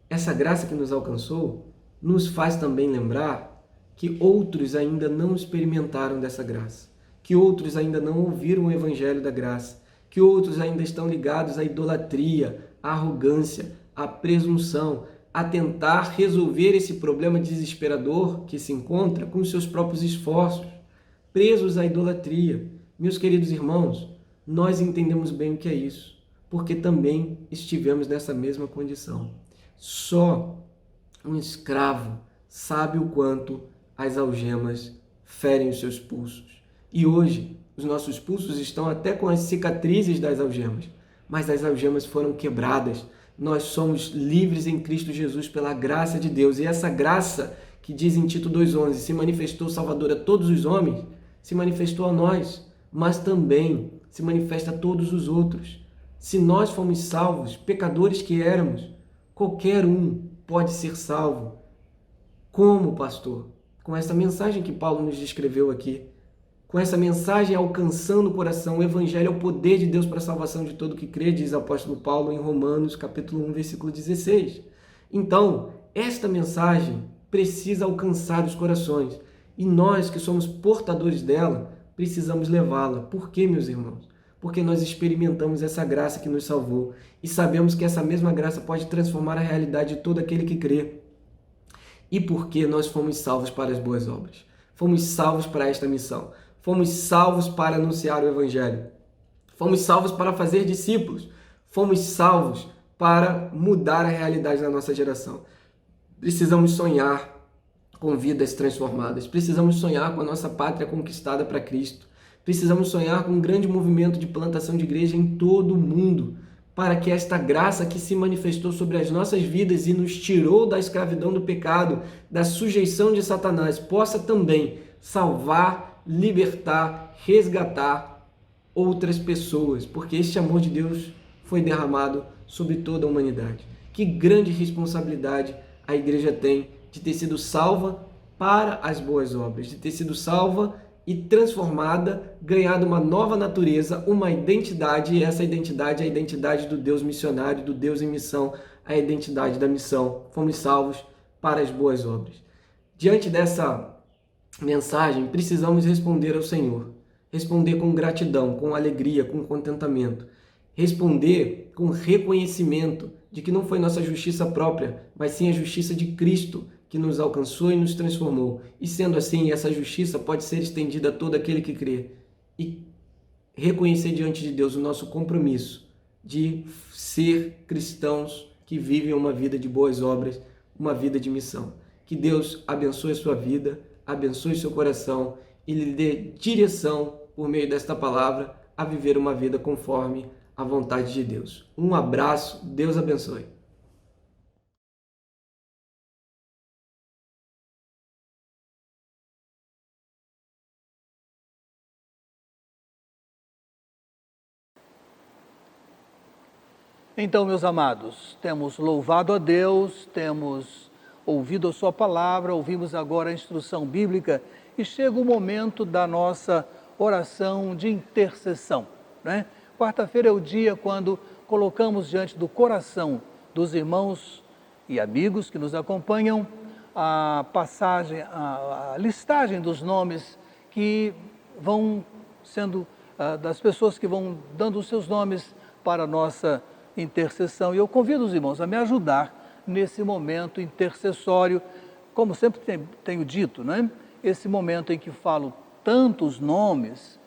essa graça que nos alcançou nos faz também lembrar que outros ainda não experimentaram dessa graça, que outros ainda não ouviram o evangelho da graça, que outros ainda estão ligados à idolatria, à arrogância, à presunção, a tentar resolver esse problema desesperador que se encontra com os seus próprios esforços, presos à idolatria. Meus queridos irmãos, nós entendemos bem o que é isso, porque também estivemos nessa mesma condição. Só um escravo sabe o quanto as algemas ferem os seus pulsos. E hoje, os nossos pulsos estão até com as cicatrizes das algemas, mas as algemas foram quebradas. Nós somos livres em Cristo Jesus pela graça de Deus. E essa graça, que diz em Tito 2,11, se manifestou salvadora a todos os homens, se manifestou a nós, mas também se manifesta a todos os outros. Se nós fomos salvos, pecadores que éramos, qualquer um pode ser salvo. Como, pastor? Com essa mensagem que Paulo nos descreveu aqui, com essa mensagem alcançando o coração. O evangelho é o poder de Deus para a salvação de todo que crê, diz o apóstolo Paulo em Romanos, capítulo 1, versículo 16. Então, esta mensagem precisa alcançar os corações, e nós que somos portadores dela, precisamos levá-la. Por quê, meus irmãos? Porque nós experimentamos essa graça que nos salvou, e sabemos que essa mesma graça pode transformar a realidade de todo aquele que crê. E porque nós fomos salvos para as boas obras. Fomos salvos para esta missão. Fomos salvos para anunciar o evangelho. Fomos salvos para fazer discípulos. Fomos salvos para mudar a realidade da nossa geração. Precisamos sonhar com vidas transformadas. Precisamos sonhar com a nossa pátria conquistada para Cristo. Precisamos sonhar com um grande movimento de plantação de igreja em todo o mundo, para que esta graça que se manifestou sobre as nossas vidas e nos tirou da escravidão do pecado, da sujeição de Satanás, possa também salvar, libertar, resgatar outras pessoas, porque este amor de Deus foi derramado sobre toda a humanidade. Que grande responsabilidade a igreja tem de ter sido salva para as boas obras, de ter sido salva e transformada, ganhado uma nova natureza, uma identidade, e essa identidade é a identidade do Deus missionário, do Deus em missão, a identidade da missão. Fomos salvos para as boas obras. Diante dessa mensagem, precisamos responder ao Senhor. Responder com gratidão, com alegria, com contentamento. Responder com reconhecimento de que não foi nossa justiça própria, mas sim a justiça de Cristo, que nos alcançou e nos transformou. E sendo assim, essa justiça pode ser estendida a todo aquele que crê. E reconhecer diante de Deus o nosso compromisso de ser cristãos que vivem uma vida de boas obras, uma vida de missão. Que Deus abençoe a sua vida, abençoe seu coração e lhe dê direção, por meio desta palavra, a viver uma vida conforme a vontade de Deus. Um abraço, Deus abençoe. Então, meus amados, temos louvado a Deus, temos ouvido a sua palavra, ouvimos agora a instrução bíblica e chega o momento da nossa oração de intercessão, né? Quarta-feira é o dia quando colocamos diante do coração dos irmãos e amigos que nos acompanham a passagem, a listagem dos nomes que vão sendo, das pessoas que vão dando os seus nomes para a nossa intercessão. E eu convido os irmãos a me ajudar nesse momento intercessório, como sempre tenho dito, né? Esse momento em que falo tantos nomes,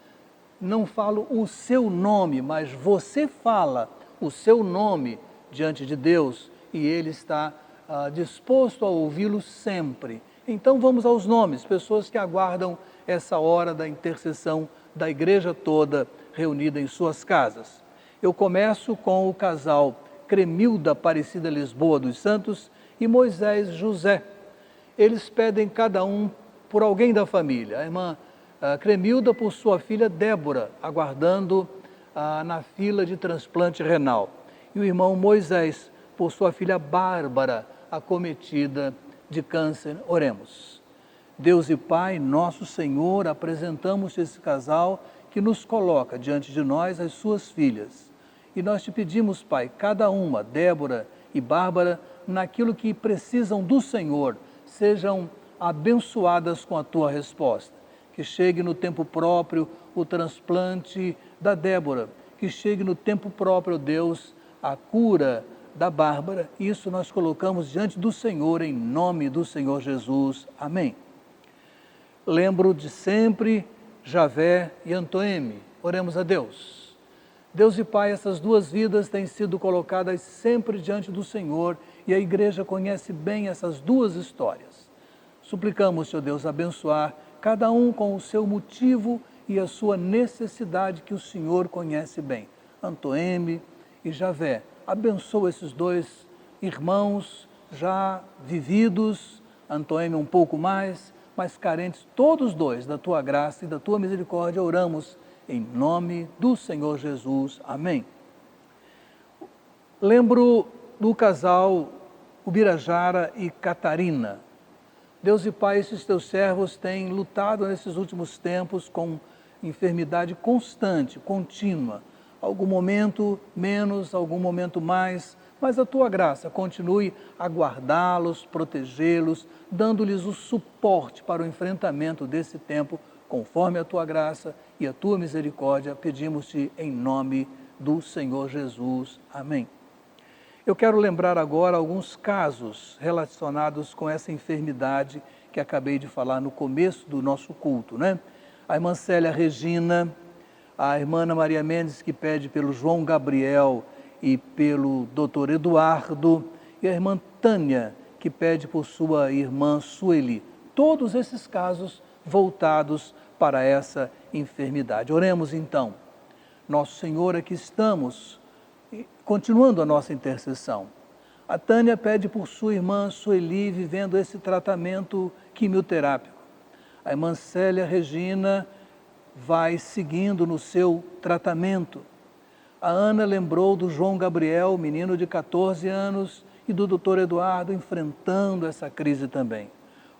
não falo o seu nome, mas você fala o seu nome diante de Deus e Ele está disposto a ouvi-lo sempre. Então vamos aos nomes, pessoas que aguardam essa hora da intercessão da igreja toda reunida em suas casas. Eu começo com o casal Cremilda Aparecida Lisboa dos Santos e Moisés José. Eles pedem cada um por alguém da família. A irmã Cremilda por sua filha Débora, aguardando na fila de transplante renal. E o irmão Moisés por sua filha Bárbara, acometida de câncer. Oremos. Deus e Pai, nosso Senhor, apresentamos esse casal que nos coloca diante de nós as suas filhas. E nós te pedimos, Pai, cada uma, Débora e Bárbara, naquilo que precisam do Senhor, sejam abençoadas com a tua resposta. Que chegue no tempo próprio o transplante da Débora, que chegue no tempo próprio, Deus, a cura da Bárbara. Isso nós colocamos diante do Senhor, em nome do Senhor Jesus. Amém. Lembro de sempre Javé e Antoeme. Oremos a Deus. Deus e Pai, essas duas vidas têm sido colocadas sempre diante do Senhor e a igreja conhece bem essas duas histórias. Suplicamos, Senhor Deus, abençoar cada um com o seu motivo e a sua necessidade que o Senhor conhece bem. Antoeme e Javé, abençoa esses dois irmãos já vividos, Antoeme um pouco mais, mas carentes, todos dois, da tua graça e da tua misericórdia, oramos em nome do Senhor Jesus. Amém. Lembro do casal Ubirajara e Catarina. Deus e Pai, esses teus servos têm lutado nesses últimos tempos com enfermidade constante, contínua. Algum momento menos, algum momento mais, mas a tua graça continue a guardá-los, protegê-los, dando-lhes o suporte para o enfrentamento desse tempo, conforme a tua graça e a tua misericórdia, pedimos-te em nome do Senhor Jesus. Amém. Eu quero lembrar agora alguns casos relacionados com essa enfermidade que acabei de falar no começo do nosso culto, né? A irmã Célia Regina, a irmã Ana Maria Mendes, que pede pelo João Gabriel e pelo doutor Eduardo, e a irmã Tânia, que pede por sua irmã Sueli. Todos esses casos voltados para essa enfermidade. Oremos então. Nosso Senhor, aqui estamos, continuando a nossa intercessão. A Tânia pede por sua irmã Sueli, vivendo esse tratamento quimioterápico. A irmã Célia Regina vai seguindo no seu tratamento. A Ana lembrou do João Gabriel, menino de 14 anos, e do doutor Eduardo enfrentando essa crise também.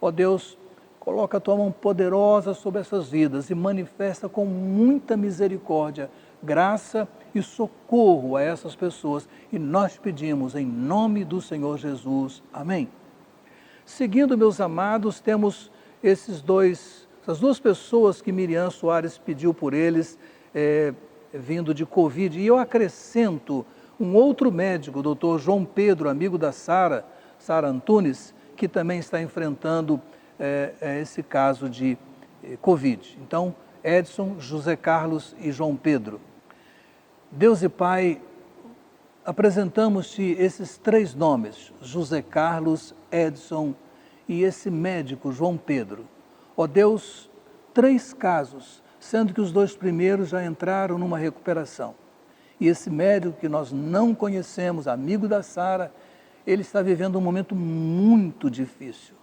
Ó Deus, coloca a tua mão poderosa sobre essas vidas e manifesta com muita misericórdia, graça e socorro a essas pessoas. E nós pedimos em nome do Senhor Jesus. Amém. Seguindo, meus amados, temos essas duas pessoas que Miriam Soares pediu por eles, vindo de Covid. E eu acrescento um outro médico, o doutor João Pedro, amigo da Sara Antunes, que também está enfrentando esse caso de Covid. Então, Edson, José Carlos e João Pedro. Deus e Pai, apresentamos-te esses três nomes, José Carlos, Edson e esse médico, João Pedro. Ó Deus, 3 casos, sendo que os 2 primeiros já entraram numa recuperação. E esse médico que nós não conhecemos, amigo da Sara, ele está vivendo um momento muito difícil.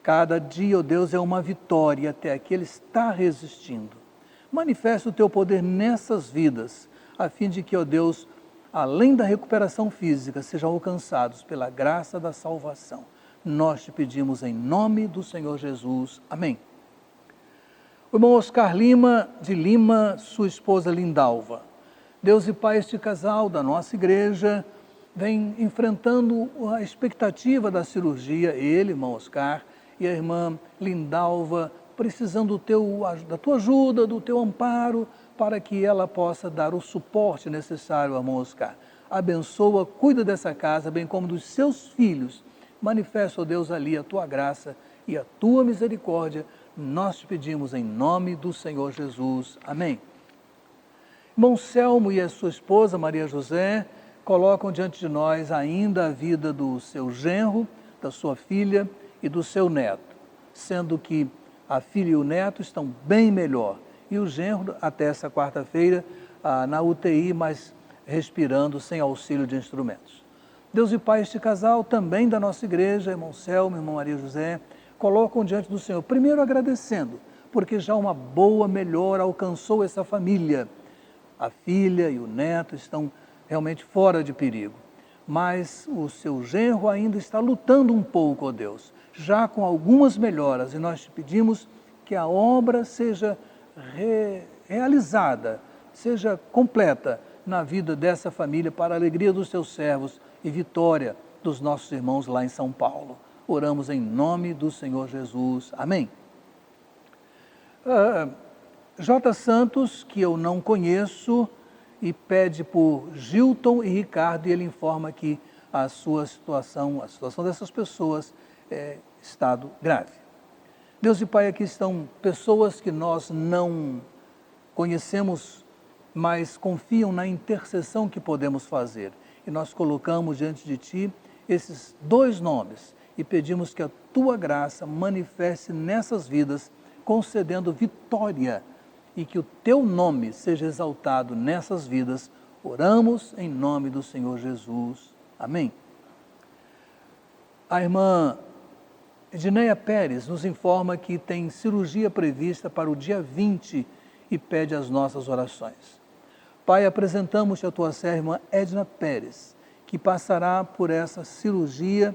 Cada dia, ó Deus, é uma vitória e até aqui ele está resistindo. Manifesta o teu poder nessas vidas, a fim de que, ó Deus, além da recuperação física, sejam alcançados pela graça da salvação. Nós te pedimos em nome do Senhor Jesus. Amém. O irmão Oscar Lima, de Lima, sua esposa Lindalva. Deus e Pai, este casal da nossa igreja vem enfrentando a expectativa da cirurgia, ele, irmão Oscar, e a irmã Lindalva, precisando da tua ajuda, do teu amparo, para que ela possa dar o suporte necessário ao irmão Oscar. Abençoa, cuida dessa casa, bem como dos seus filhos. Manifesta, ó Deus, ali a tua graça e a tua misericórdia. Nós te pedimos em nome do Senhor Jesus. Amém. Irmão Selmo e a sua esposa, Maria José, colocam diante de nós ainda a vida do seu genro, da sua filha e do seu neto, sendo que a filha e o neto estão bem melhor. E o genro, até essa quarta-feira, na UTI, mas respirando sem auxílio de instrumentos. Deus e Pai, este casal também da nossa igreja, irmão Selmo, irmã Maria José, colocam diante do Senhor, primeiro agradecendo, porque já uma boa melhora alcançou essa família. A filha e o neto estão realmente fora de perigo, mas o seu genro ainda está lutando um pouco, ó Deus, já com algumas melhoras, e nós te pedimos que a obra seja realizada, seja completa na vida dessa família, para a alegria dos teus servos e vitória dos nossos irmãos lá em São Paulo. Oramos em nome do Senhor Jesus. Amém. J. Santos, que eu não conheço, e pede por Gilton e Ricardo, e ele informa que a situação dessas pessoas é estado grave. Deus e Pai, aqui estão pessoas que nós não conhecemos, mas confiam na intercessão que podemos fazer. E nós colocamos diante de Ti esses dois nomes e pedimos que a Tua graça manifeste nessas vidas, concedendo vitória e que o Teu nome seja exaltado nessas vidas. Oramos em nome do Senhor Jesus. Amém. A irmã Edneia Pérez nos informa que tem cirurgia prevista para o dia 20 e pede as nossas orações. Pai, apresentamos-te a tua serva, irmã Edna Pérez, que passará por essa cirurgia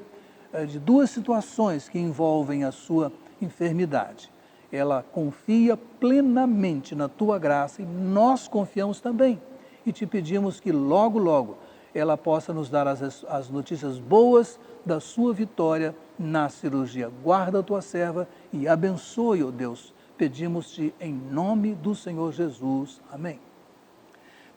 de duas situações que envolvem a sua enfermidade. Ela confia plenamente na tua graça e nós confiamos também. E te pedimos que logo, logo, ela possa nos dar as notícias boas da sua vitória na cirurgia. Guarda a tua serva e abençoe, ó Deus. Pedimos-te em nome do Senhor Jesus. Amém.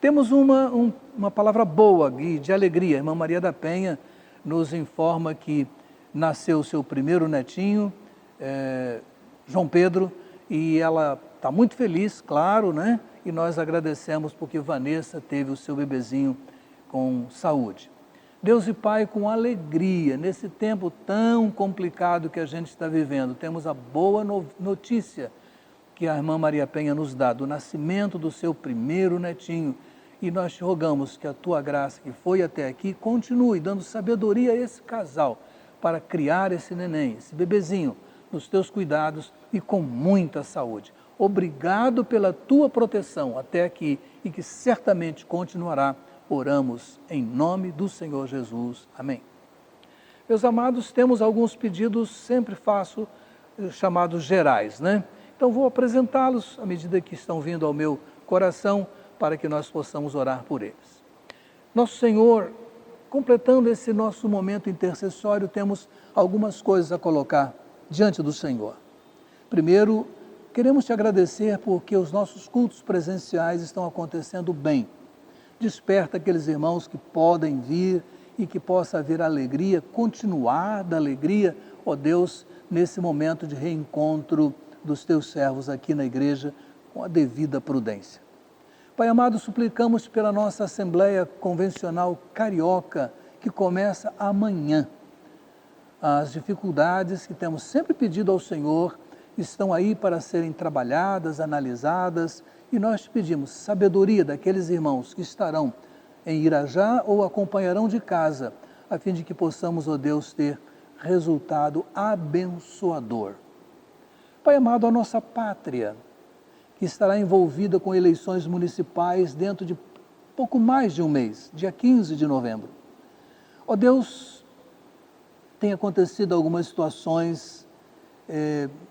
Temos uma palavra boa e de alegria. A irmã Maria da Penha nos informa que nasceu seu primeiro netinho, João Pedro, e ela está muito feliz, claro, né? E nós agradecemos porque Vanessa teve o seu bebezinho com saúde. Deus e Pai, com alegria, nesse tempo tão complicado que a gente está vivendo, temos a boa notícia que a irmã Maria Penha nos dá, do nascimento do seu primeiro netinho. E nós te rogamos que a tua graça que foi até aqui continue dando sabedoria a esse casal para criar esse neném, esse bebezinho, nos teus cuidados e com muita saúde. Obrigado pela tua proteção até aqui e que certamente continuará. Oramos em nome do Senhor Jesus. Amém. Meus amados, temos alguns pedidos, sempre faço chamados gerais, né? Então vou apresentá-los à medida que estão vindo ao meu coração para que nós possamos orar por eles. Nosso Senhor, completando esse nosso momento intercessório, temos algumas coisas a colocar diante do Senhor. Primeiro, queremos te agradecer porque os nossos cultos presenciais estão acontecendo bem. Desperta aqueles irmãos que podem vir e que possa haver alegria, continuar da alegria, ó Deus, nesse momento de reencontro dos teus servos aqui na igreja, com a devida prudência. Pai amado, suplicamos pela nossa Assembleia Convencional Carioca, que começa amanhã. As dificuldades que temos sempre pedido ao Senhor estão aí para serem trabalhadas, analisadas, e nós te pedimos sabedoria daqueles irmãos que estarão em Irajá ou acompanharão de casa, a fim de que possamos, ó Deus, ter resultado abençoador. Pai amado, a nossa pátria, que estará envolvida com eleições municipais dentro de pouco mais de um mês, dia 15 de novembro. Ó Deus, tem acontecido algumas situações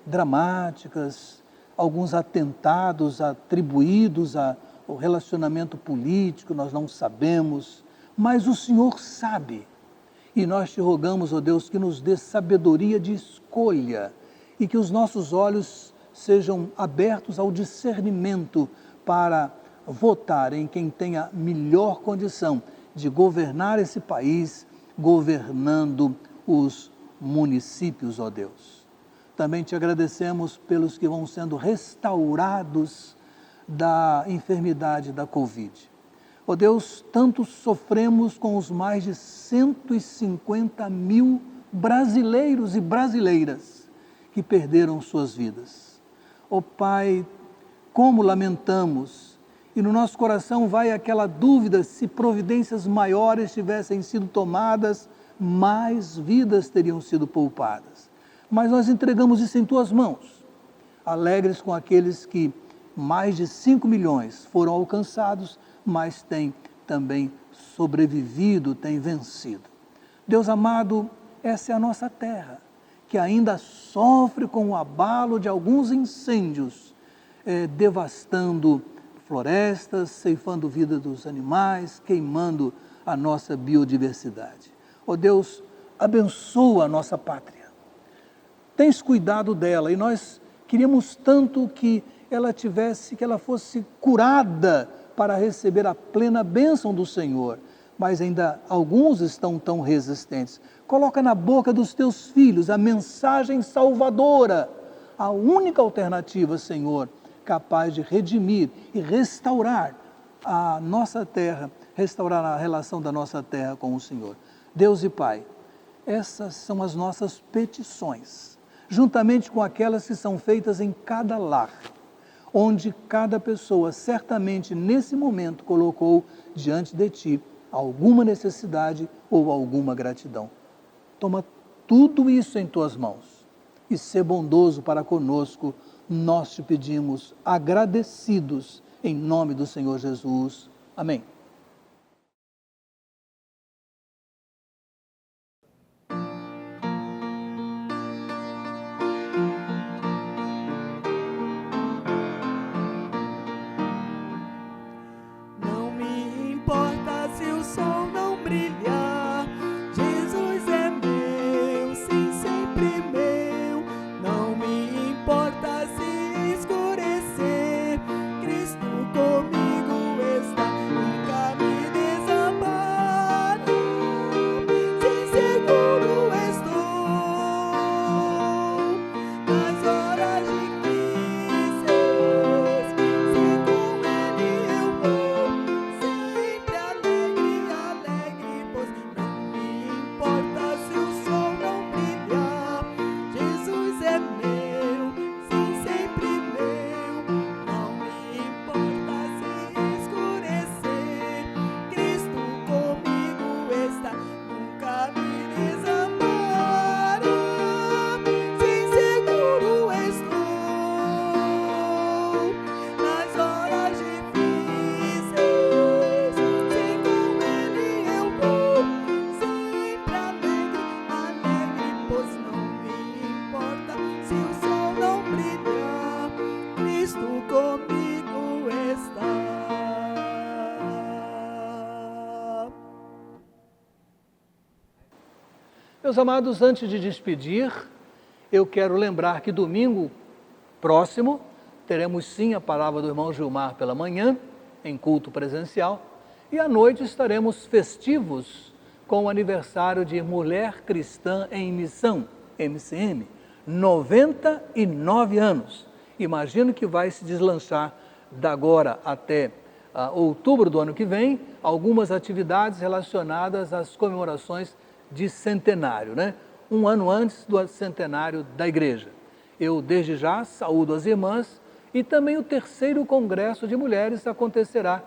dramáticas, alguns atentados atribuídos ao relacionamento político, nós não sabemos, mas o Senhor sabe. E nós te rogamos, ó Deus, que nos dê sabedoria de escolha e que os nossos olhos sejam abertos ao discernimento para votar em quem tenha melhor condição de governar esse país, governando os municípios, ó Deus. Também te agradecemos pelos que vão sendo restaurados da enfermidade da Covid. Ó Deus, tanto sofremos com os mais de 150 mil brasileiros e brasileiras que perderam suas vidas. Ó Pai, como lamentamos, e no nosso coração vai aquela dúvida se providências maiores tivessem sido tomadas, mais vidas teriam sido poupadas. mas nós entregamos isso em tuas mãos, alegres com aqueles que mais de 5 milhões foram alcançados, mas têm também sobrevivido, têm vencido. Deus amado, essa é a nossa terra, que ainda sofre com o abalo de alguns incêndios, devastando florestas, ceifando a vida dos animais, queimando a nossa biodiversidade. Ó Deus, abençoa a nossa pátria. Tens cuidado dela e nós queríamos tanto que ela fosse curada para receber a plena bênção do Senhor, mas ainda alguns estão tão resistentes. Coloca na boca dos teus filhos a mensagem salvadora, a única alternativa, Senhor, capaz de redimir e restaurar a nossa terra, restaurar a relação da nossa terra com o Senhor. Deus e Pai, essas são as nossas petições, juntamente com aquelas que são feitas em cada lar, onde cada pessoa certamente nesse momento colocou diante de Ti alguma necessidade ou alguma gratidão. Toma tudo isso em Tuas mãos e sê bondoso para conosco, nós te pedimos agradecidos em nome do Senhor Jesus. Amém. Não me importa se o sol não brilhar, Jesus é meu, sim, sempre meu. Não me importa se escurecer, Cristo comigo está, nunca me desampara. Sim, seguro estou nas horas difíceis, sim, com Ele eu vou, sempre alegre, alegre, pois não me importa se o sol não brilhar, Jesus é meu, sim, sempre meu. Não me importa se escurecer, Cristo comigo está, nunca me desampara. Sim, seguro estou nas horas difíceis, sim, com Ele eu vou, sempre alegre, alegre, pois não me importa se o sol não brilhar, Cristo comigo está. Meus amados, antes de despedir, eu quero lembrar que domingo próximo teremos sim a palavra do irmão Gilmar pela manhã, em culto presencial, e à noite estaremos festivos com o aniversário de Mulher Cristã em Missão, MCM, 99 anos. Imagino que vai se deslanchar da agora até outubro do ano que vem, algumas atividades relacionadas às comemorações de centenário, né? Um ano antes do centenário da igreja. Eu, desde já, saúdo as irmãs e também o 3º Congresso de Mulheres acontecerá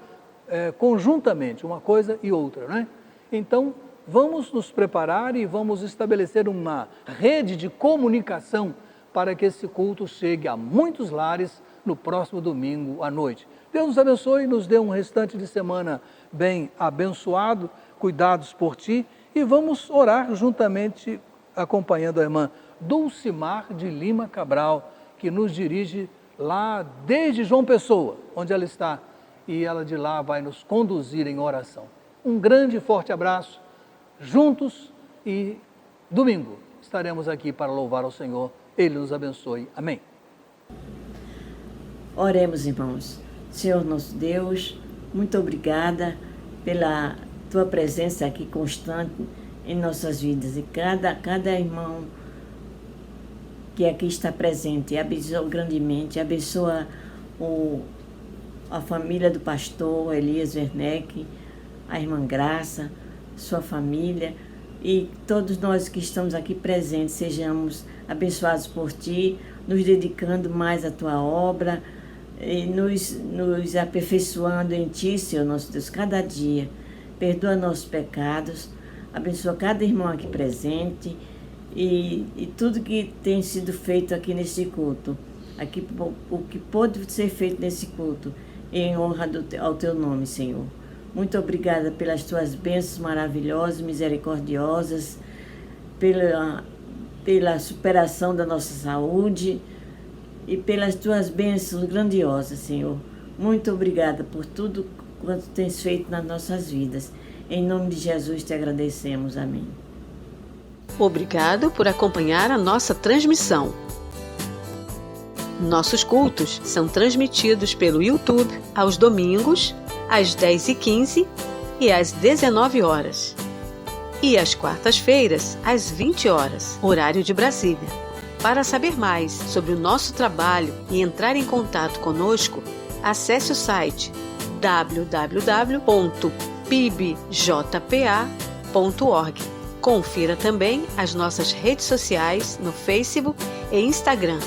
conjuntamente, uma coisa e outra, né? Então, vamos nos preparar e vamos estabelecer uma rede de comunicação para que esse culto chegue a muitos lares no próximo domingo à noite. Deus nos abençoe e nos dê um restante de semana bem abençoado, cuidados por Ti, e vamos orar juntamente, acompanhando a irmã Dulcimar de Lima Cabral, que nos dirige lá desde João Pessoa, onde ela está, e ela de lá vai nos conduzir em oração. Um grande e forte abraço, juntos, e domingo estaremos aqui para louvar ao Senhor. Ele nos abençoe. Amém. Oremos, irmãos. Senhor nosso Deus, muito obrigada pela Tua presença aqui constante em nossas vidas. E cada irmão que aqui está presente, abençoa grandemente, abençoa a família do pastor Elias Werneck, a irmã Graça, sua família, e todos nós que estamos aqui presentes, sejamos abençoados por Ti, nos dedicando mais à Tua obra, e nos aperfeiçoando em Ti, Senhor nosso Deus, cada dia. Perdoa nossos pecados, abençoa cada irmão aqui presente e tudo que tem sido feito aqui nesse culto, o que pode ser feito nesse culto, em honra ao teu nome, Senhor. Muito obrigada pelas tuas bênçãos maravilhosas, misericordiosas, pela superação da nossa saúde e pelas tuas bênçãos grandiosas, Senhor. Muito obrigada por tudo quanto tens feito nas nossas vidas. Em nome de Jesus te agradecemos. Amém. Obrigado por acompanhar a nossa transmissão. Nossos cultos são transmitidos pelo YouTube aos domingos, às 10h15 e às 19 horas. E às quartas-feiras, às 20 horas, horário de Brasília. Para saber mais sobre o nosso trabalho e entrar em contato conosco, acesse o site www.pibjpa.org. Confira também as nossas redes sociais no Facebook e Instagram.